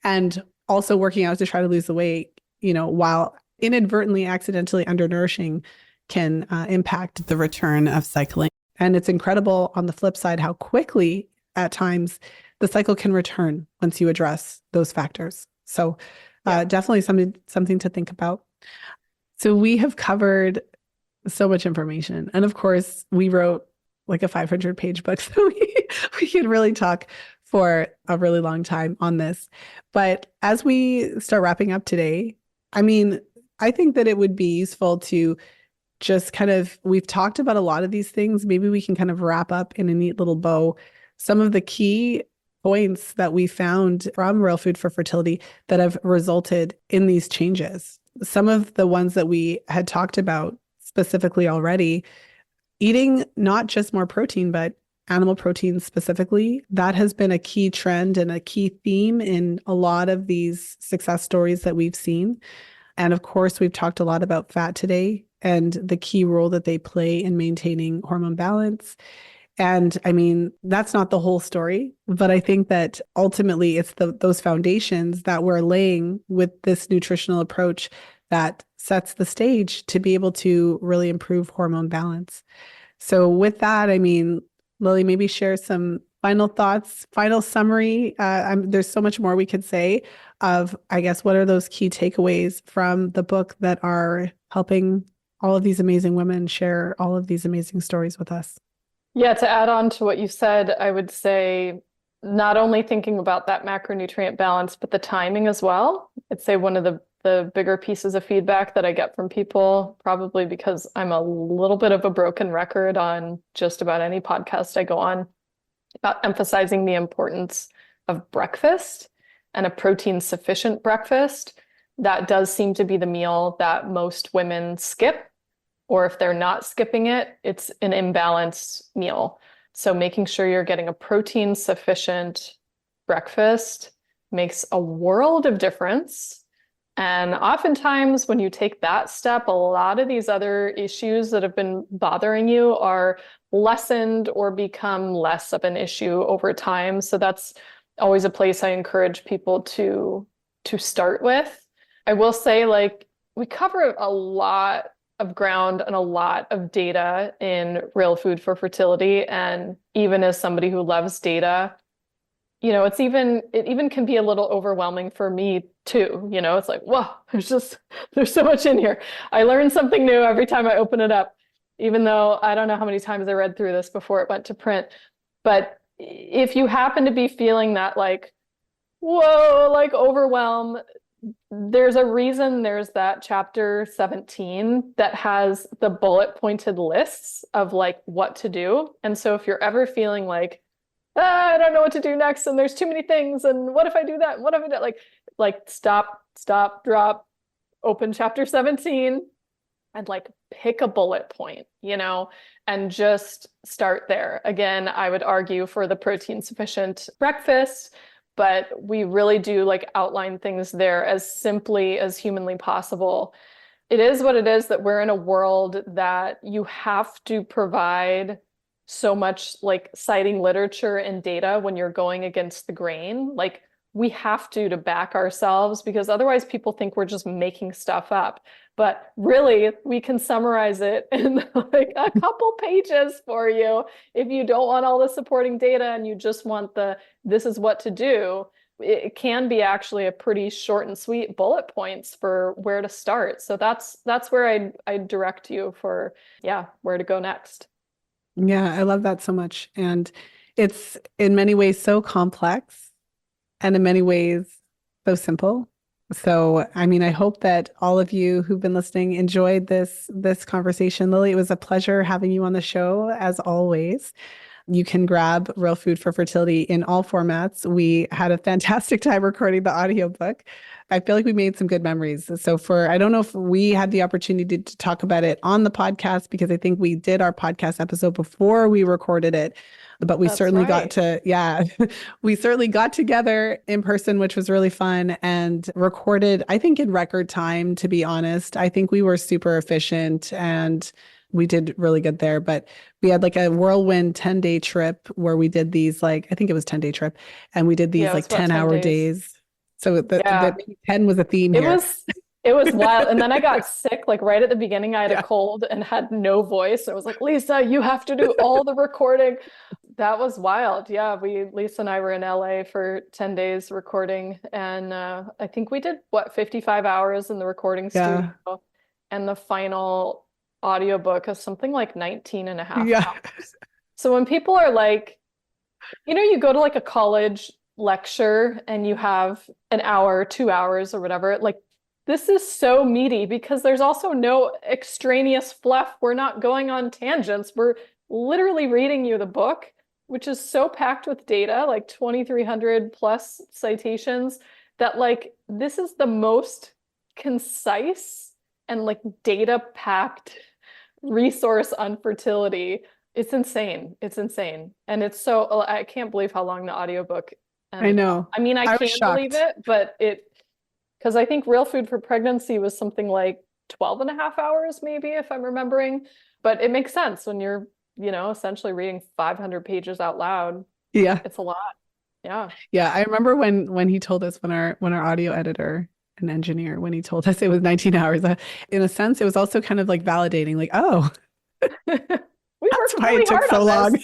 and also working out to try to lose the weight, while inadvertently, accidentally undernourishing can impact the return of cycling. And it's incredible on the flip side how quickly at times the cycle can return once you address those factors. So definitely something to think about. So we have covered so much information. And of course, we wrote like a 500-page book. So we could really talk for a really long time on this. But as we start wrapping up today, I mean, I think that it would be useful to just we've talked about a lot of these things. Maybe we can kind of wrap up in a neat little bow some of the key points that we found from Real Food for Fertility that have resulted in these changes. Some of the ones that we had talked about specifically already, eating not just more protein, but animal protein specifically, that has been a key trend and a key theme in a lot of these success stories that we've seen. And of course, we've talked a lot about fat today and the key role that they play in maintaining hormone balance. And I mean, that's not the whole story, but I think that ultimately it's those foundations that we're laying with this nutritional approach that sets the stage to be able to really improve hormone balance. So with that, I mean, Lily, maybe share some final thoughts, final summary. There's so much more we could say of, I guess, what are those key takeaways from the book that are helping all of these amazing women share all of these amazing stories with us? Yeah, to add on to what you said, I would say not only thinking about that macronutrient balance, but the timing as well. I'd say one of the bigger pieces of feedback that I get from people, probably because I'm a little bit of a broken record on just about any podcast I go on, about emphasizing the importance of breakfast and a protein sufficient breakfast. That does seem to be the meal that most women skip. or if they're not skipping it, it's an imbalanced meal. So making sure you're getting a protein sufficient breakfast makes a world of difference. And oftentimes, when you take that step, a lot of these other issues that have been bothering you are lessened or become less of an issue over time. So that's always a place I encourage people to start with. I will say, like, we cover a lot of ground and a lot of data in Real Food for Fertility. And even as somebody who loves data, it even can be a little overwhelming for me too. It's like, whoa, there's so much in here. I learn something new every time I open it up, even though I don't know how many times I read through this before it went to print. But if you happen to be feeling that like, whoa, like overwhelm, there's a reason there's that chapter 17 that has the bullet pointed lists of like what to do. And so if you're ever feeling like, I don't know what to do next, and there's too many things, and what if I do that? What if I do like stop, drop, open chapter 17 and like pick a bullet point, and just start there. Again, I would argue for the protein sufficient breakfast, but we really do like outline things there as simply as humanly possible. It is what it is that we're in a world that you have to provide so much like citing literature and data when you're going against the grain. Like we have to back ourselves, because otherwise people think we're just making stuff up. But really, we can summarize it in like a couple pages for you. If you don't want all the supporting data and you just want this is what to do, it can be actually a pretty short and sweet bullet points for where to start. So that's where I direct you for, where to go next. Yeah, I love that so much. And it's in many ways so complex and in many ways so simple. So, I mean, I hope that all of you who've been listening enjoyed this conversation. Lily, it was a pleasure having you on the show as always. You can grab Real Food for Fertility in all formats. We had a fantastic time recording the audiobook. I feel like we made some good memories. So I don't know if we had the opportunity to talk about it on the podcast, because I think we did our podcast episode before we recorded it, but we certainly got to, we certainly got together in person, which was really fun, and recorded, I think in record time, to be honest. I think we were super efficient and we did really good there. But we had like a whirlwind 10-day trip where we did these, like, I think it was 10-day trip, and we did these like 10-hour days. So that 10 was a theme here. It was wild. And then I got sick, like right at the beginning. I had a cold and had no voice. I was like, Lisa, you have to do all the recording. That was wild. Yeah, Lisa and I were in LA for 10 days recording. And I think we did 55 hours in the recording studio. And the final audiobook is something like 19 and a half hours. So when people are like, you go to like a college lecture and you have an hour, 2 hours or whatever, like this is so meaty because there's also no extraneous fluff. We're not going on tangents. We're literally reading you the book, which is so packed with data, like 2,300 plus citations, that like this is the most concise and like data packed resource on fertility. It's insane. And it's so, I can't believe how long the audiobook. I know. I mean, I can't believe it, but because I think Real Food for Pregnancy was something like 12 and a half hours, maybe, if I'm remembering. But it makes sense when you're, essentially reading 500 pages out loud. Yeah. It's a lot. Yeah. Yeah. I remember when he told us, when our audio editor and engineer, when he told us it was 19 hours, in a sense, it was also kind of like validating, like, oh, that's why it took so long.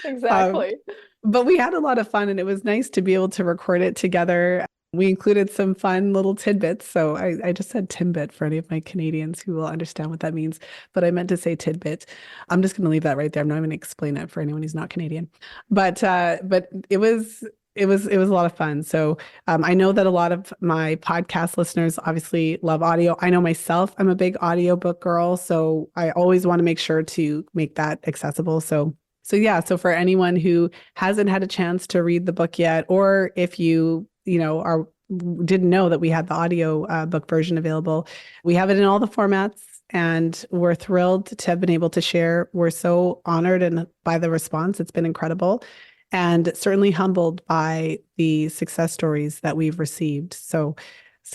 Exactly. But we had a lot of fun, and it was nice to be able to record it together. We included some fun little tidbits. So I just said timbit for any of my Canadians who will understand what that means, but I meant to say tidbit. I'm just going to leave that right there. I'm not going to explain it for anyone who's not Canadian. But it was a lot of fun. So I know that a lot of my podcast listeners obviously love audio. I know myself, I'm a big audiobook girl. So I always want to make sure to make that accessible. So for anyone who hasn't had a chance to read the book yet, or if you are didn't know that we had the audio book version available. We have it in all the formats, and we're thrilled to have been able to share. We're so honored and by the response. It's been incredible, and certainly humbled by the success stories that we've received. So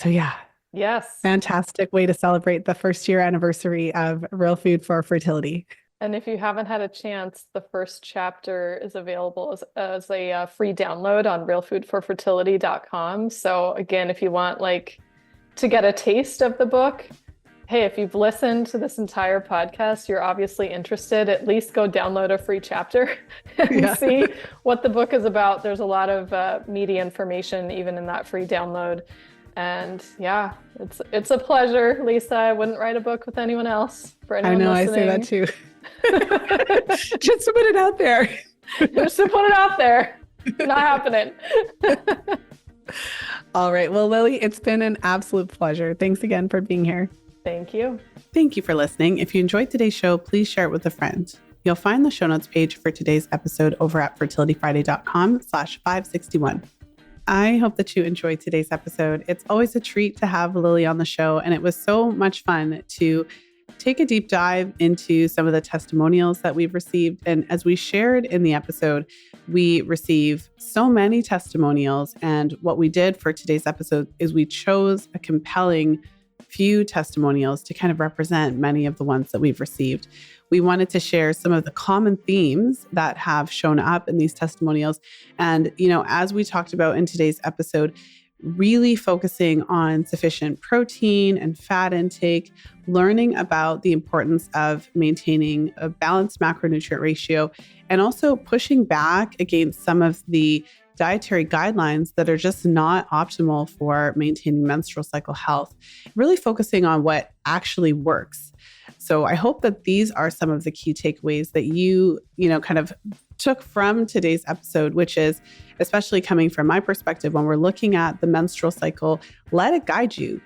yeah. Yes. Fantastic way to celebrate the first year anniversary of Real Food for Fertility. And if you haven't had a chance, the first chapter is available as a free download on realfoodforfertility.com. So again, if you want to get a taste of the book, hey, if you've listened to this entire podcast, you're obviously interested, at least go download a free chapter and see what the book is about. There's a lot of meaty information even in that free download. And yeah, it's a pleasure, Lisa. I wouldn't write a book with anyone else. For anyone listening. I say that too. Just to put it out there. Just to put it out there. Not happening. All right. Well, Lily, it's been an absolute pleasure. Thanks again for being here. Thank you. Thank you for listening. If you enjoyed today's show, please share it with a friend. You'll find the show notes page for today's episode over at fertilityfriday.com/561. I hope that you enjoyed today's episode. It's always a treat to have Lily on the show, and it was so much fun to take a deep dive into some of the testimonials that we've received. And as we shared in the episode, we receive so many testimonials. And what we did for today's episode is we chose a compelling few testimonials to kind of represent many of the ones that we've received. We wanted to share some of the common themes that have shown up in these testimonials. And, as we talked about in today's episode, really focusing on sufficient protein and fat intake, learning about the importance of maintaining a balanced macronutrient ratio, and also pushing back against some of the dietary guidelines that are just not optimal for maintaining menstrual cycle health, really focusing on what actually works. So I hope that these are some of the key takeaways that you kind of took from today's episode, which is, especially coming from my perspective, when we're looking at the menstrual cycle, let it guide you.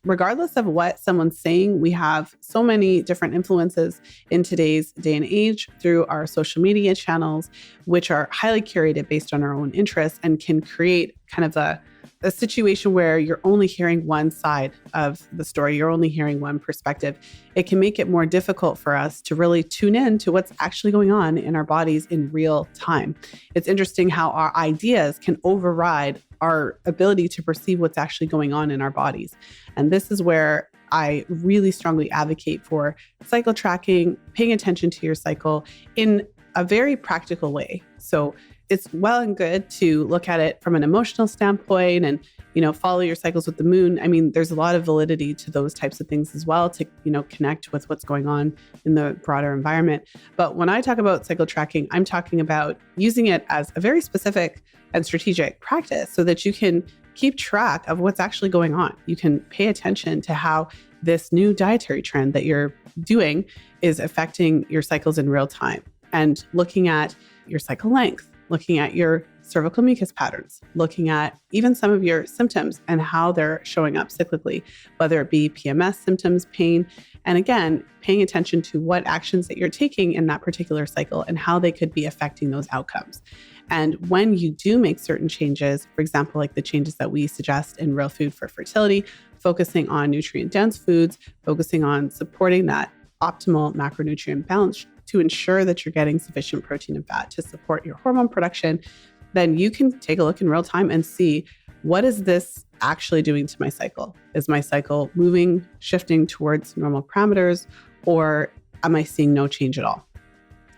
Regardless of what someone's saying, we have so many different influences in today's day and age through our social media channels, which are highly curated based on our own interests and can create kind of a situation where you're only hearing one side of the story, you're only hearing one perspective. It can make it more difficult for us to really tune in to what's actually going on in our bodies in real time. It's interesting how our ideas can override our ability to perceive what's actually going on in our bodies. And this is where I really strongly advocate for cycle tracking, paying attention to your cycle in a very practical way. So it's well and good to look at it from an emotional standpoint and, follow your cycles with the moon. I mean, there's a lot of validity to those types of things as well to, connect with what's going on in the broader environment. But when I talk about cycle tracking, I'm talking about using it as a very specific and strategic practice so that you can keep track of what's actually going on. You can pay attention to how this new dietary trend that you're doing is affecting your cycles in real time, and looking at your cycle length, looking at your cervical mucus patterns, looking at even some of your symptoms and how they're showing up cyclically, whether it be PMS symptoms, pain, and again, paying attention to what actions that you're taking in that particular cycle and how they could be affecting those outcomes. And when you do make certain changes, for example, like the changes that we suggest in Real Food for Fertility, focusing on nutrient-dense foods, focusing on supporting that optimal macronutrient balance to ensure that you're getting sufficient protein and fat to support your hormone production, then you can take a look in real time and see, what is this actually doing to my cycle? Is my cycle moving, shifting towards normal parameters, or am I seeing no change at all?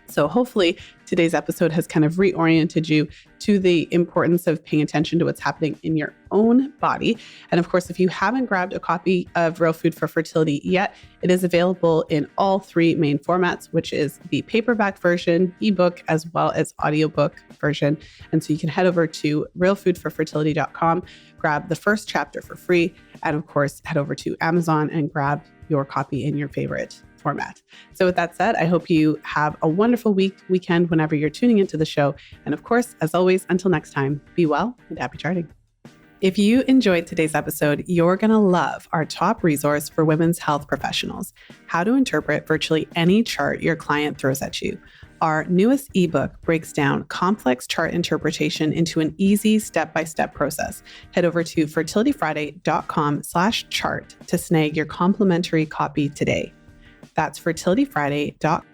So hopefully today's episode has kind of reoriented you to the importance of paying attention to what's happening in your own body. And of course, if you haven't grabbed a copy of Real Food for Fertility yet, it is available in all three main formats, which is the paperback version, ebook, as well as audiobook version. And so you can head over to realfoodforfertility.com, grab the first chapter for free, and of course, head over to Amazon and grab your copy in your favorite format. So with that said, I hope you have a wonderful weekend whenever you're tuning into the show. And of course, as always, until next time, be well and happy charting. If you enjoyed today's episode, you're going to love our top resource for women's health professionals, how to interpret virtually any chart your client throws at you. Our newest ebook breaks down complex chart interpretation into an easy step-by-step process. Head over to fertilityfriday.com/chart to snag your complimentary copy today. That's fertilityfriday.com